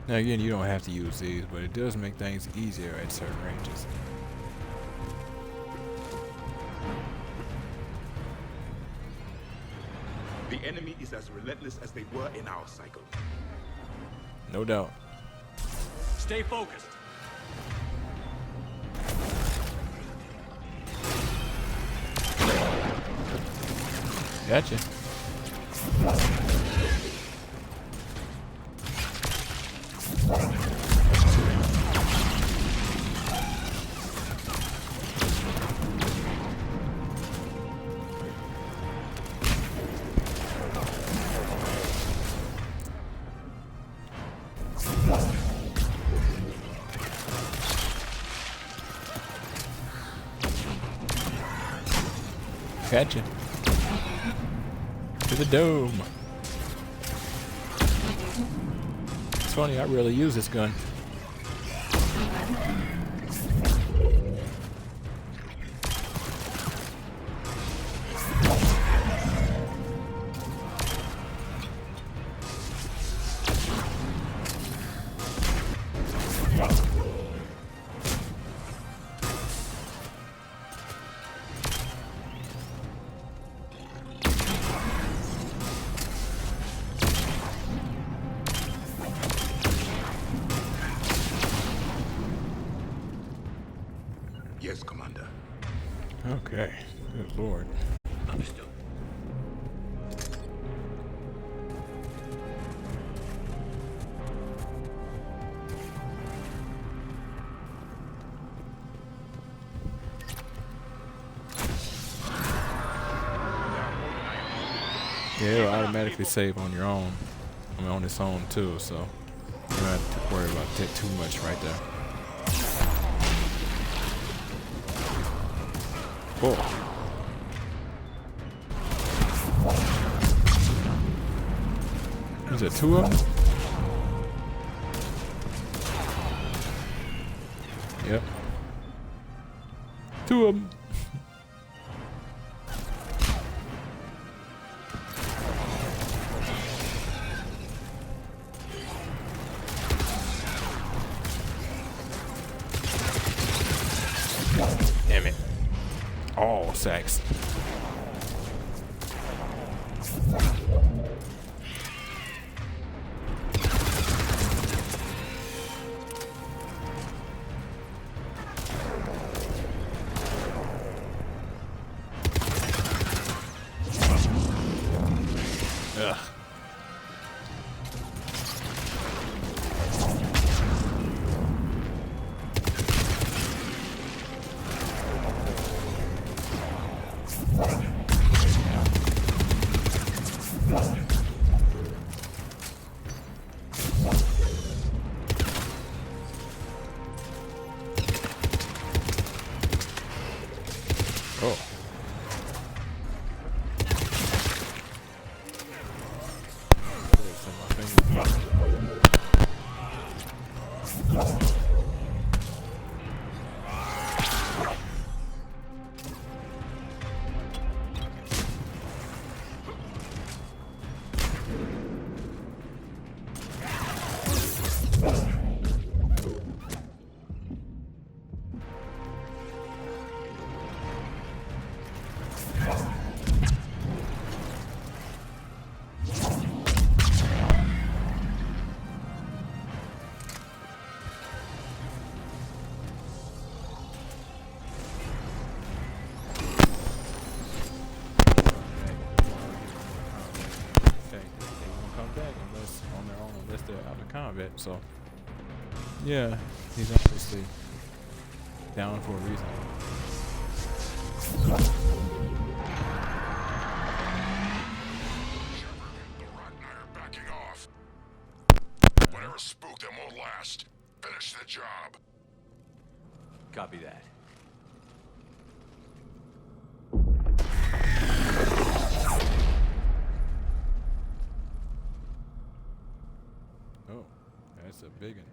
Now again, you don't have to use these, but it does make things easier at certain ranges. The enemy is as relentless as they were in our cycle. No doubt. Stay focused. Gotcha. Gotcha. To the dome. It's funny, I really use this gun. Yes, Commander. Okay. Good lord. Understood. Yeah, it'll automatically save on your own. I mean, on its own too, so you don't have to worry about that too much right there. Cool. Is it two of them? Yep. Two of them. Damn it. All sacks. Ugh. it. So yeah, he's obviously down for a reason. The Ragnar are backing off. Whatever spooked them won't last. Finish the job. Copy that. Oh, that's a big one.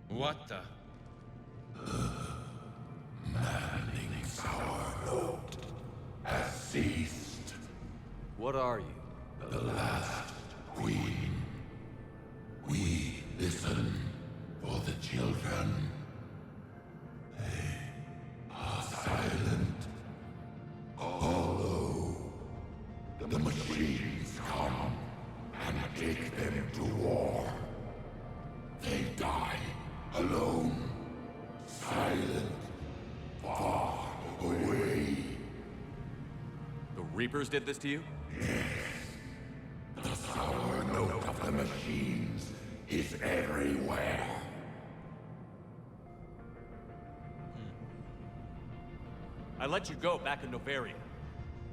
What the? Maddening's our road has ceased. What are you? The last queen. We listen for the children. They are silent. Although the machines come and take them to war, they die alone, silent, far away. The Reapers did this to you? The sour note of the machines is everywhere. I let you go back in Novaria.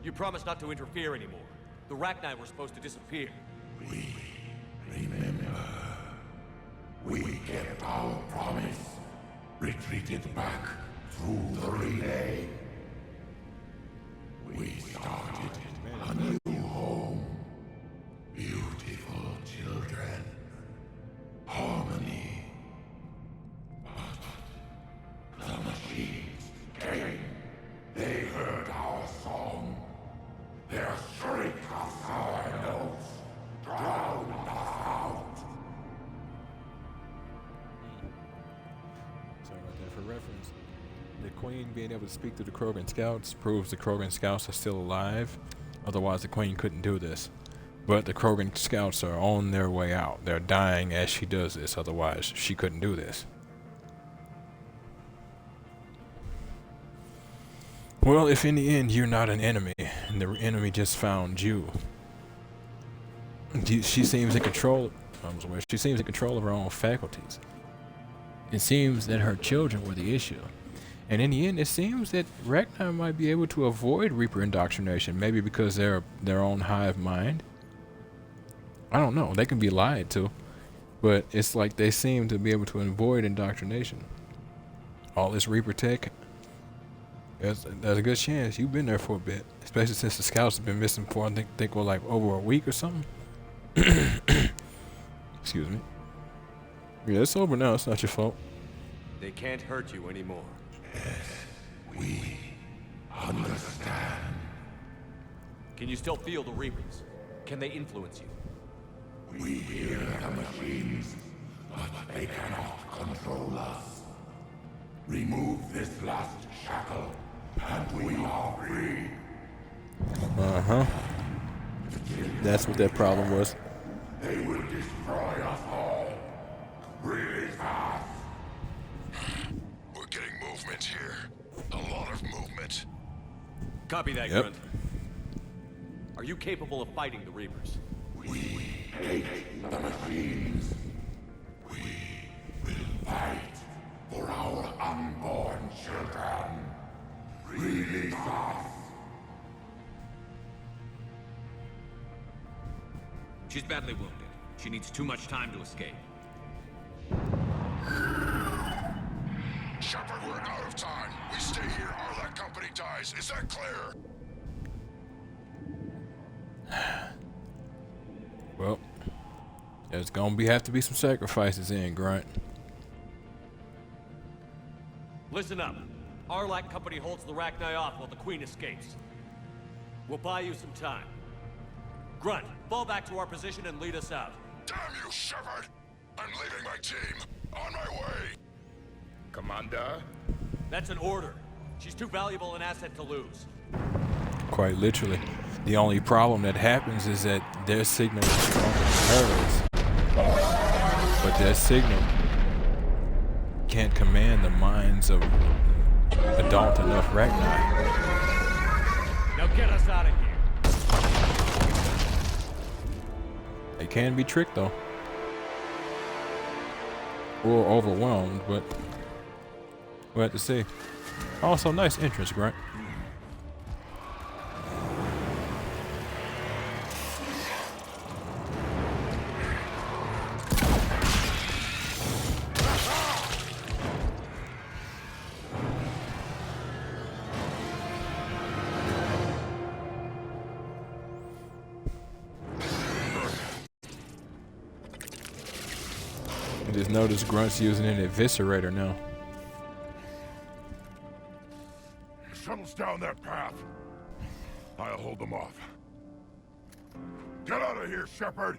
You promised not to interfere anymore. The Rachni were supposed to disappear. We remember. We kept our promise. Retreated back through the relay. We started a new home. Beautiful children. Harmony. But the machines came. They heard our song. Their shriek of sour notes drowned us out. Sorry about that. For reference, the Queen being able to speak to the Krogan scouts proves the Krogan scouts are still alive. Otherwise, the Queen couldn't do this. But the Krogan scouts are on their way out. They're dying as she does this. Otherwise, she couldn't do this. Well, if in the end you're not an enemy, and the enemy just found you, she seems in control. She seems in control of her own faculties. It seems that her children were the issue, and in the end, it seems that Ragnar might be able to avoid Reaper indoctrination. Maybe because they're their own hive mind. I don't know. They can be lied to, but it's like they seem to be able to avoid indoctrination. All this Reaper tech. There's a good chance you've been there for a bit, especially since the scouts have been missing for I think well, like over a week or something. Excuse me. Yeah, it's over now. It's not your fault. They can't hurt you anymore. We understand. Can you still feel the Reapers? Can they influence you? We hear the machines, but they cannot control us. Remove this last shackle, and we are free. That's what that problem was. They will destroy us all. Really fast. We're getting movement here. A lot of movement. Copy that, Yep. Grunt. Are you capable of fighting the Reapers? We hate the machines. We will fight for our unborn children. Release us. She's badly wounded. She needs too much time to escape. Shepard, we're out of time. We stay here or that company dies. Is that clear? Well, there's gonna have to be some sacrifices in, Grunt. Listen up. Arlac Company holds the Rachni off while the Queen escapes. We'll buy you some time. Grunt, fall back to our position and lead us out. Damn you, Shepard! I'm leaving my team. On my way. Commander? That's an order. She's too valuable an asset to lose. Quite literally. The only problem that happens is that their signal is stronger than hers. But their signal can't command the minds of adult enough Ragnar. Now get us out of here. They can be tricked though, or overwhelmed, but we'll have to see. Also, nice entrance, Grunt. I just noticed Grunt's using an eviscerator now. Shuttle's down that path. I'll hold them off. Get out of here, Shepard!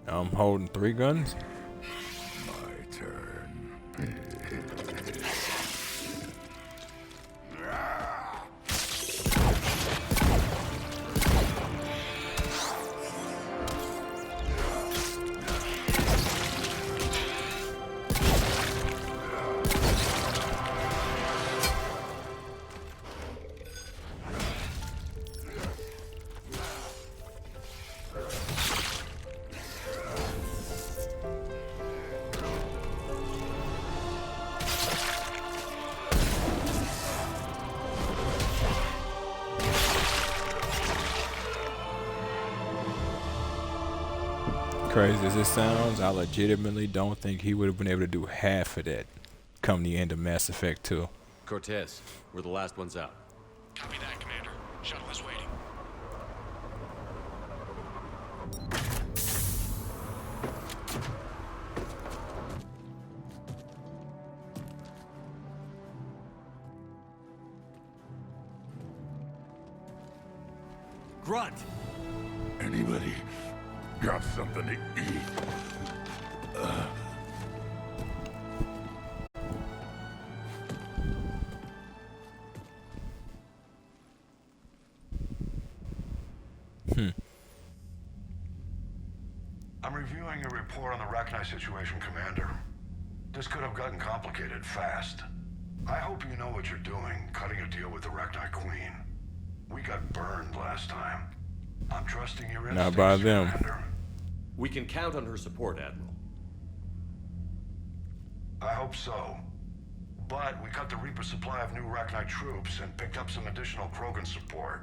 I'm holding 3 guns. My turn. Crazy as it sounds, I legitimately don't think he would have been able to do half of that come the end of Mass Effect 2. Cortez, we're the last ones out. Copy that, Commander. Shuttle is waiting. Grunt! Anybody got something to eat? I'm reviewing a report on the Rachni situation, Commander. This could have gotten complicated fast. I hope you know what you're doing, cutting a deal with the Rachni Queen. We got burned last time. I'm trusting your instincts, Not by them. Commander. We can count on her support, Admiral. I hope so. But we cut the Reaper supply of new Rachni troops and picked up some additional Krogan support.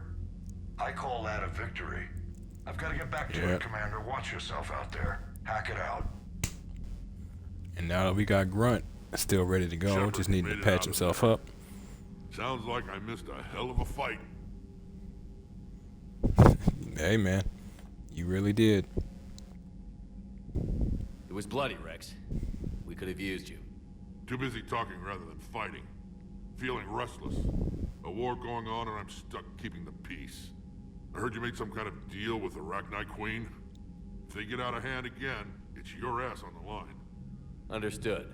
I call that a victory. I've got to get back to it, Commander. Watch yourself out there. Hack it out. And now that we got Grunt still ready to go, Shepard just needing to made it patch out of himself there. up. Sounds like I missed a hell of a fight. Hey man, you really did. It was bloody, Rex. We could have used you. Too busy talking rather than fighting. Feeling restless. A war going on and I'm stuck keeping the peace. I heard you made some kind of deal with the Rachni Queen. If they get out of hand again, it's your ass on the line. Understood.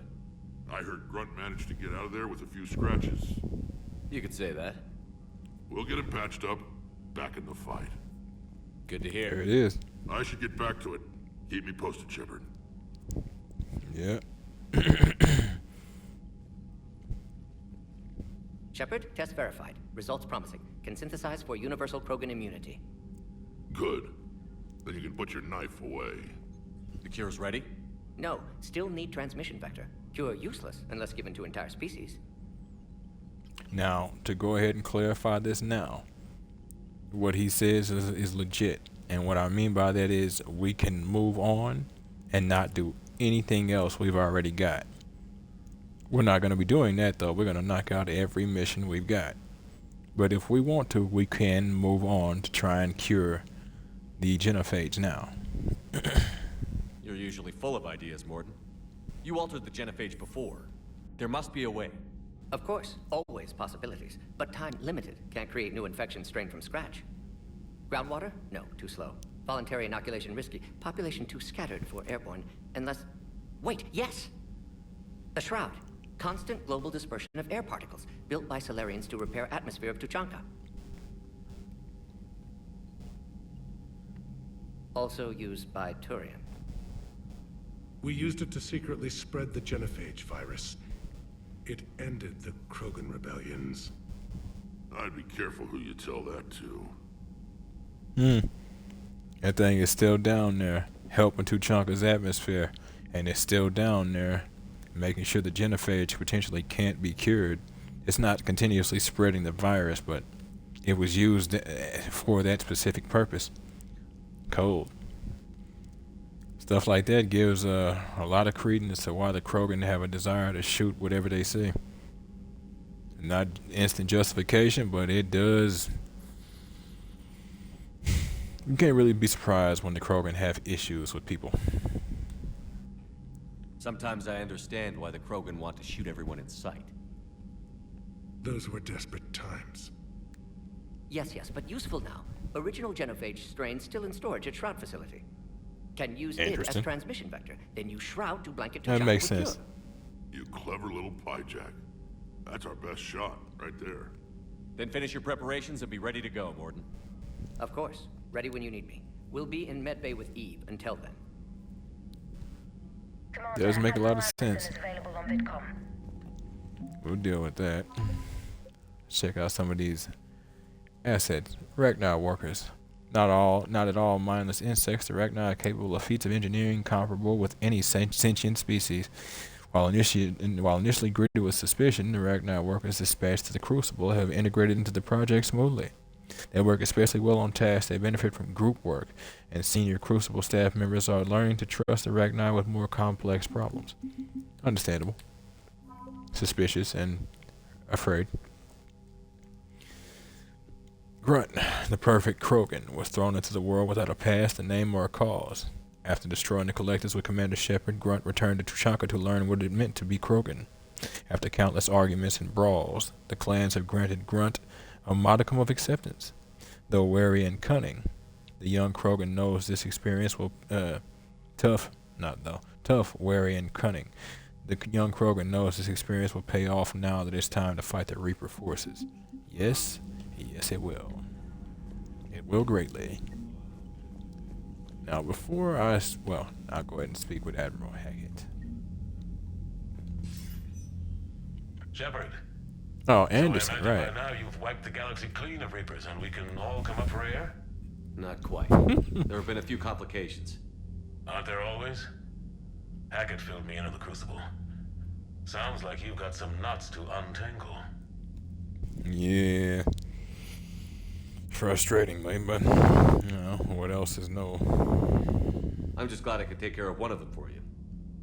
I heard Grunt managed to get out of there with a few scratches. You could say that. We'll get him patched up, back in the fight. Good to There hear. it is. I should get back to it. Keep me posted, Shepard. Yeah. Shepard, test verified. Results promising. Can synthesize for universal Krogan immunity. Good. Then you can put your knife away. The cure's ready? No, still need transmission vector. Cure useless unless given to entire species. Now, to go ahead and clarify this now, what he says is legit. And what I mean by that is we can move on and not do anything else we've already got. We're not going to be doing that though. We're going to knock out every mission we've got. But if we want to, we can move on to try and cure the genophage now. You're usually full of ideas, Morton. You altered the genophage before. There must be a way. Of course, always possibilities, but time limited. Can't create new infection strain from scratch. Groundwater? No, too slow. Voluntary inoculation risky. Population too scattered for airborne, unless... Wait, yes! The Shroud. Constant global dispersion of air particles, built by Solarians to repair atmosphere of Tuchanka. Also used by Turian. We used it to secretly spread the genophage virus. It ended the Krogan rebellions. I'd be careful who you tell that to. That thing is still down there, helping Tuchanka's atmosphere, and it's still down there, making sure the genophage potentially can't be cured. It's not continuously spreading the virus, but it was used for that specific purpose. Cold. Stuff like that gives a lot of credence to why the Krogan have a desire to shoot whatever they see. Not instant justification, but it does. You can't really be surprised when the Krogan have issues with people. Sometimes I understand why the Krogan want to shoot everyone in sight. Those were desperate times. Yes, but useful now. Original genophage strain still in storage at Shroud facility. Can use it as transmission vector. Then use Shroud to blanket T'Chaka. That makes with sense. You clever little piejack. That's our best shot, right there. Then finish your preparations and be ready to go, Morden. Of course. Ready when you need me. We'll be in medbay with Eve until then. Does make a lot of sense. We'll deal with that. Check out some of these assets. Ragnar workers. Not at all mindless insects. The Ragnar are capable of feats of engineering comparable with any sentient species. While initially greeted with suspicion, the Ragnar workers dispatched to the Crucible have integrated into the project smoothly. They work especially well on tasks. They benefit from group work, and senior Crucible staff members are learning to trust the Ragnar with more complex problems. Understandable. Suspicious and afraid. Grunt, the perfect Krogan, was thrown into the world without a past, a name, or a cause. After destroying the Collectors with Commander Shepard, Grunt returned to T'Chaka to learn what it meant to be Krogan. After countless arguments and brawls, the clans have granted Grunt a modicum of acceptance. Though wary and cunning, the young Krogan knows this experience will tough, wary and cunning. The young Krogan knows this experience will pay off now that it's time to fight the Reaper forces. Yes, it will. It will greatly. Now, before I'll go ahead and speak with Admiral Hackett. Shepard. Oh, Anderson, so I right. By now you've wiped the galaxy clean of Reapers and we can all come up for air? Not quite. There have been a few complications. Aren't there always? Hackett filled me in on the Crucible. Sounds like you've got some knots to untangle. Yeah. Frustratingly, but, what else is no? I'm just glad I could take care of one of them for you.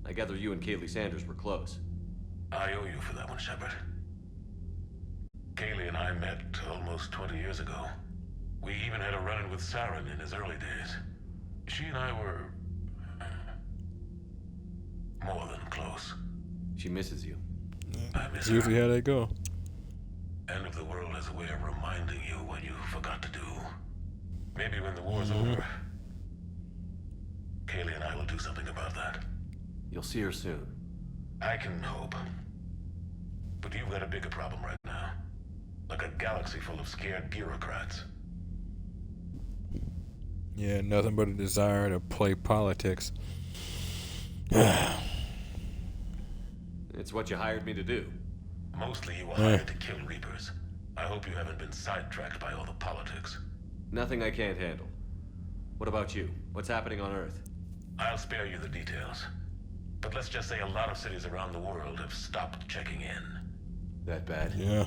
I gather you and Kaylee Sanders were close. I owe you for that one, Shepard. Kaylee and I met almost 20 years ago. We even had a run-in with Saren in his early days. She and I were... more than close. She misses you. I miss That's usually her. how they go. End of the world has a way of reminding you what you forgot to do. Maybe when the war's over, Kaylee and I will do something about that. You'll see her soon. I can hope. But you've got a bigger problem right now. Like a galaxy full of scared bureaucrats. Yeah, nothing but a desire to play politics. It's what you hired me to do. Mostly you were hired to kill Reapers. I hope you haven't been sidetracked by all the politics. Nothing I can't handle. What about you? What's happening on Earth? I'll spare you the details. But let's just say a lot of cities around the world have stopped checking in. That bad? Yeah.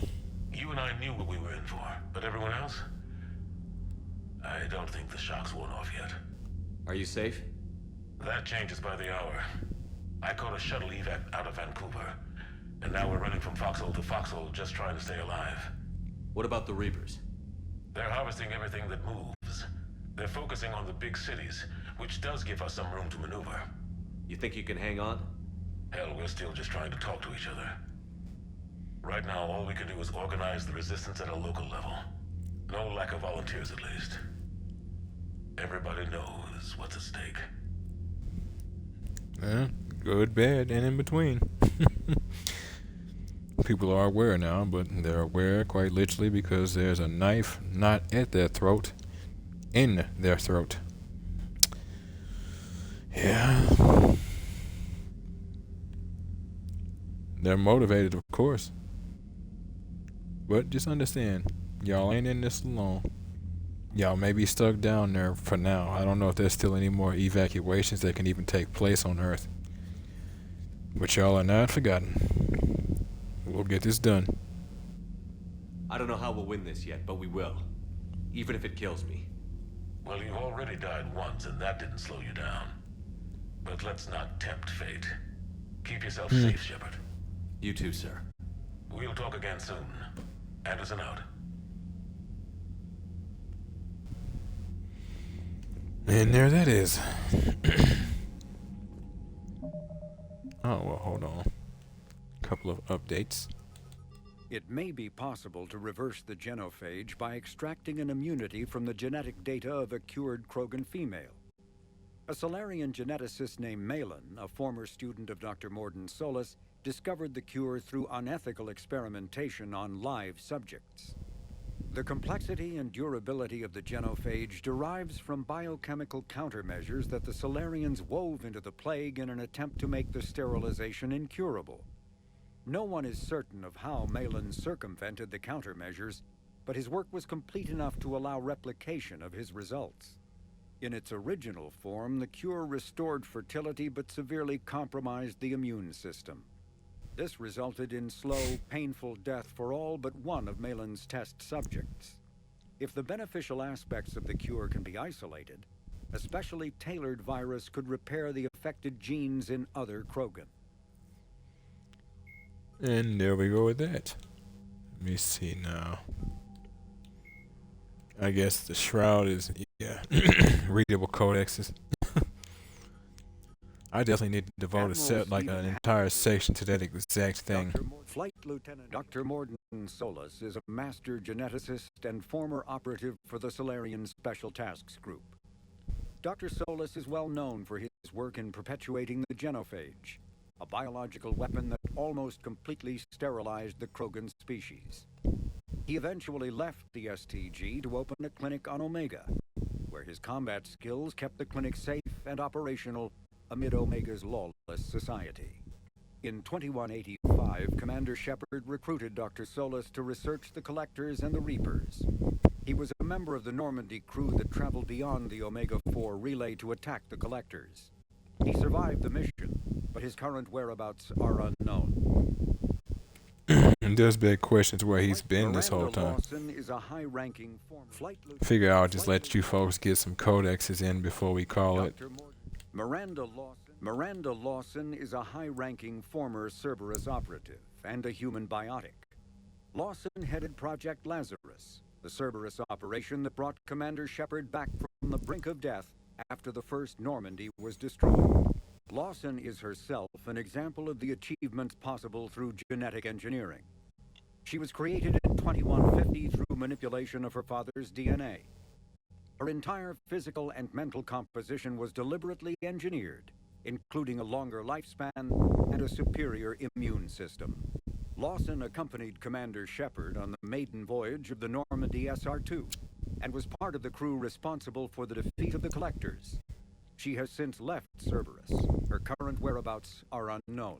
You and I knew what we were in for, but everyone else? I don't think the shock's worn off yet. Are you safe? That changes by the hour. I caught a shuttle evac out of Vancouver, and now we're running from foxhole to foxhole just trying to stay alive. What about the Reapers? They're harvesting everything that moves. They're focusing on the big cities, which does give us some room to maneuver. You think you can hang on? Hell, we're still just trying to talk to each other. Right now, all we can do is organize the resistance at a local level. No lack of volunteers, at least. Everybody knows what's at stake. Yeah, good, bad, and in between. People are aware now, but they're aware quite literally because there's a knife not at their throat, in their throat. Yeah. They're motivated, of course. But just understand, y'all ain't in this alone. Y'all may be stuck down there for now. I don't know if there's still any more evacuations that can even take place on Earth. But y'all are not forgotten. We'll get this done. I don't know how we'll win this yet, but we will. Even if it kills me. Well, you already died once, and that didn't slow you down. But let's not tempt fate. Keep yourself safe, Shepard. You too, sir. We'll talk again soon. Anderson out. And there that is. Oh, well, hold on. Couple of updates. It may be possible to reverse the genophage by extracting an immunity from the genetic data of a cured Krogan female. A Solarian geneticist named Malin, a former student of Dr. Morden Solis, discovered the cure through unethical experimentation on live subjects. The complexity and durability of the genophage derives from biochemical countermeasures that the Solarians wove into the plague in an attempt to make the sterilization incurable. No one is certain of how Malin circumvented the countermeasures, but his work was complete enough to allow replication of his results. In its original form, the cure restored fertility but severely compromised the immune system. This resulted in slow, painful death for all but one of Malin's test subjects. If the beneficial aspects of the cure can be isolated, a specially tailored virus could repair the affected genes in other Krogan. And there we go with that. Let me see now. I guess the shroud is, yeah, readable codexes. I definitely need to devote an entire section to that exact thing. Flight Lieutenant Dr. Morden Solis is a master geneticist and former operative for the Solarian Special Tasks Group. Dr. Solis is well known for his work in perpetuating the genophage, a biological weapon that almost completely sterilized the Krogan species. He eventually left the STG to open a clinic on Omega, where his combat skills kept the clinic safe and operational amid Omega's lawless society. In 2185, Commander Shepard recruited Dr. Solis to research the Collectors and the Reapers. He was a member of the Normandy crew that traveled beyond the Omega-4 relay to attack the Collectors. He survived the mission, but his current whereabouts are unknown. And does beg questions where he's been this whole time. Figure I'll just let you folks get some codexes in before we call it. Miranda Lawson is a high-ranking former Cerberus operative and a human biotic. Lawson headed Project Lazarus, the Cerberus operation that brought Commander Shepard back from the brink of death after the first Normandy was destroyed. Lawson is herself an example of the achievements possible through genetic engineering. She was created in 2150 through manipulation of her father's DNA. Her entire physical and mental composition was deliberately engineered, including a longer lifespan and a superior immune system. Lawson accompanied Commander Shepard on the maiden voyage of the Normandy SR-2 and was part of the crew responsible for the defeat of the Collectors. She has since left Cerberus. Her current whereabouts are unknown.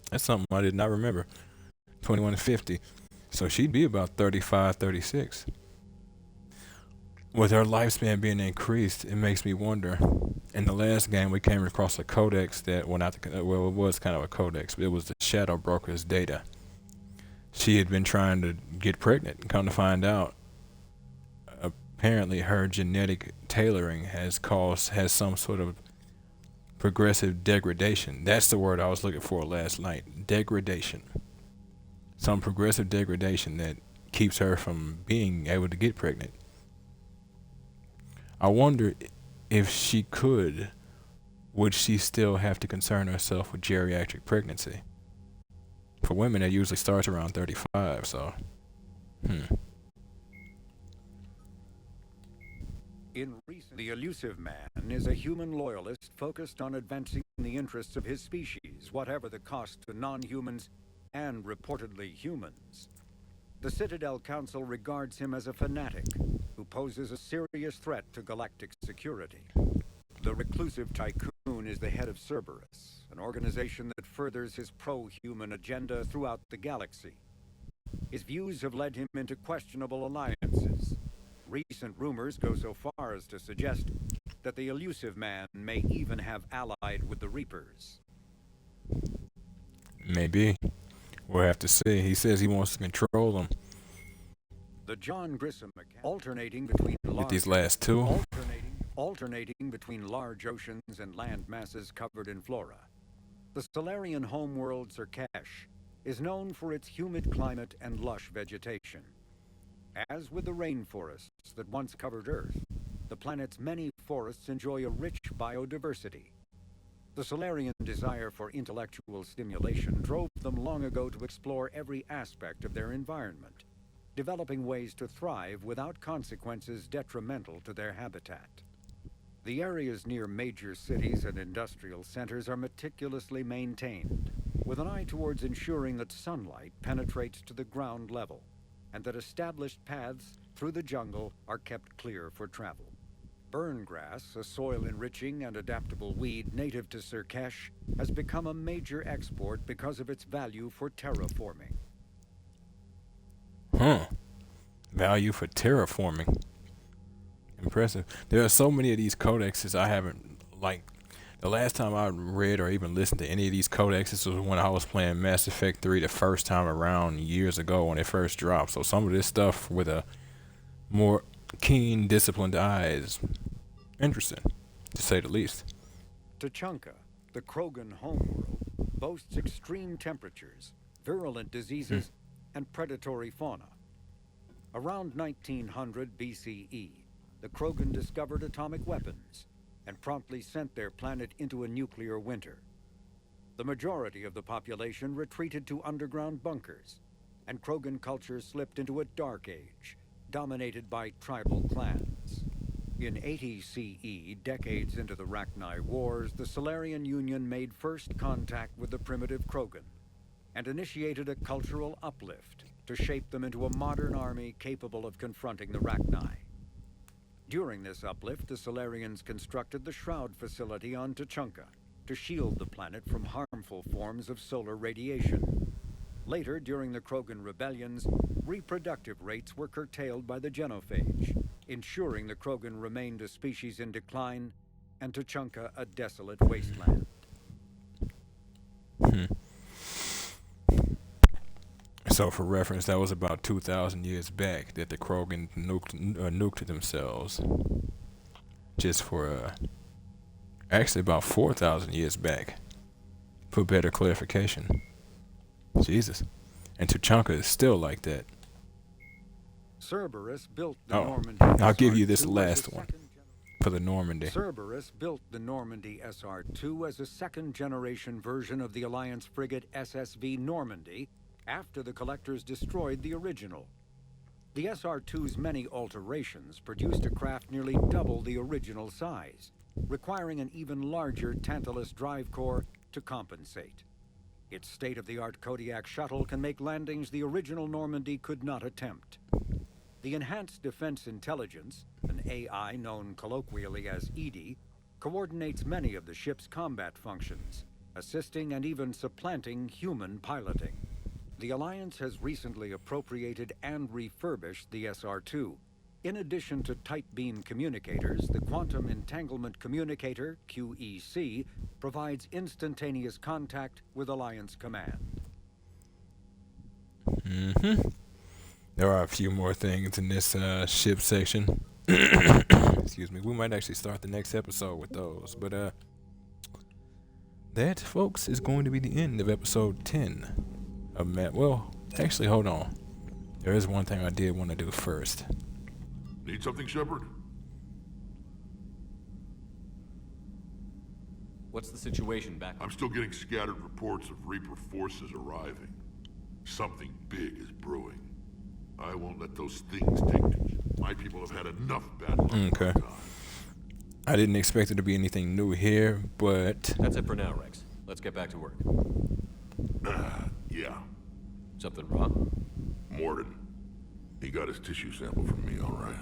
That's something I did not remember. 2150. So she'd be about 35, 36. With her lifespan being increased, it makes me wonder. In the last game, we came across a codex that, it was kind of a codex, but it was the Shadow Broker's data. She had been trying to get pregnant. Come to find out, apparently her genetic tailoring has some sort of progressive degradation. That's the word I was looking for last night. Degradation. Some progressive degradation that keeps her from being able to get pregnant. I wonder if she could, would she still have to concern herself with geriatric pregnancy? For women, it usually starts around 35, so. The Elusive Man is a human loyalist focused on advancing the interests of his species, whatever the cost to non-humans and reportedly humans. The Citadel Council regards him as a fanatic who poses a serious threat to galactic security. The reclusive tycoon Moon is the head of Cerberus, an organization that furthers his pro-human agenda throughout the galaxy. His views have led him into questionable alliances. Recent rumors go so far as to suggest that the elusive man may even have allied with the Reapers. Maybe. We'll have to see. He says he wants to control them. The John Grissom account, alternating between these last two. Alternating between large oceans and land masses covered in flora. The Solarian homeworld Surkash is known for its humid climate and lush vegetation. As with the rainforests that once covered Earth, the planet's many forests enjoy a rich biodiversity. The Solarian desire for intellectual stimulation drove them long ago to explore every aspect of their environment, developing ways to thrive without consequences detrimental to their habitat. The areas near major cities and industrial centers are meticulously maintained, with an eye towards ensuring that sunlight penetrates to the ground level, and that established paths through the jungle are kept clear for travel. Burngrass, a soil-enriching and adaptable weed native to Surkash, has become a major export because of its value for terraforming. Value for terraforming. Impressive. There are so many of these codexes I haven't, like, the last time I read or even listened to any of these codexes was when I was playing Mass Effect 3 the first time around years ago when it first dropped. So some of this stuff with a more keen, disciplined eyes. Interesting, to say the least. Tuchanka, the Krogan homeworld, boasts extreme temperatures, virulent diseases, and predatory fauna. Around 1900 BCE, the Krogan discovered atomic weapons and promptly sent their planet into a nuclear winter. The majority of the population retreated to underground bunkers, and Krogan culture slipped into a dark age, dominated by tribal clans. In 80 CE, decades into the Rachni Wars, the Solarian Union made first contact with the primitive Krogan and initiated a cultural uplift to shape them into a modern army capable of confronting the Rachni. During this uplift, the Solarians constructed the Shroud facility on Tuchanka to shield the planet from harmful forms of solar radiation. Later, during the Krogan rebellions, reproductive rates were curtailed by the genophage, ensuring the Krogan remained a species in decline and Tuchanka a desolate wasteland. So for reference, that was about 2,000 years back that the Krogan nuked themselves. Just for, actually about 4,000 years back, for better clarification. Jesus. And Tuchanka is still like that. Cerberus built the Normandy. I'll give you this last one for the Normandy. Cerberus built the Normandy SR-2 as a second-generation version of the Alliance frigate SSV Normandy after the Collectors destroyed the original. The SR-2's many alterations produced a craft nearly double the original size, requiring an even larger Tantalus drive core to compensate. Its state-of-the-art Kodiak shuttle can make landings the original Normandy could not attempt. The Enhanced Defense Intelligence, an AI known colloquially as EDI, coordinates many of the ship's combat functions, assisting and even supplanting human piloting. The Alliance has recently appropriated and refurbished the SR-2. In addition to tight beam communicators, the Quantum Entanglement Communicator, QEC, provides instantaneous contact with Alliance Command. There are a few more things in this ship section. Excuse me. We might actually start the next episode with those. But that, folks, is going to be the end of episode 10 of Matt. Well, actually, hold on. There is one thing I did want to do first. Need something, Shepard? What's the situation back? I'm still getting scattered reports of Reaper forces arriving. Something big is brewing. I won't let those things take me. My people have had enough bad luck. Okay. I didn't expect it to be anything new here, but... That's it for now, Rex. Let's get back to work. Yeah. Something wrong? Morden. He got his tissue sample from me, all right.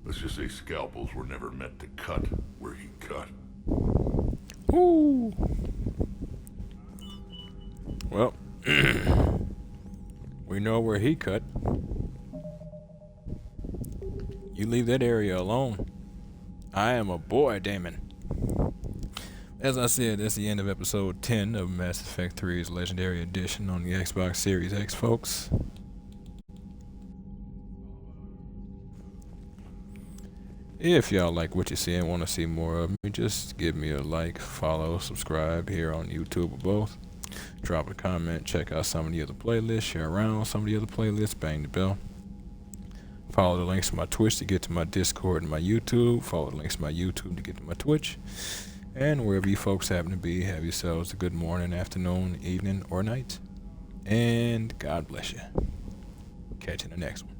Let's just say scalpels were never meant to cut where he cut. Woo. Well, we know where he cut. You leave that area alone. I am a boy, Damon. As I said, that's the end of episode 10 of Mass Effect 3's Legendary Edition on the Xbox Series X, folks. If y'all like what you see and want to see more of me, just give me a like, follow, subscribe here on YouTube or both. Drop a comment, check out some of the other playlists, share around some of the other playlists, bang the bell. Follow the links to my Twitch to get to my Discord and my YouTube. Follow the links to my YouTube to get to my Twitch. And wherever you folks happen to be, have yourselves a good morning, afternoon, evening, or night. And God bless you. Catch you in the next one.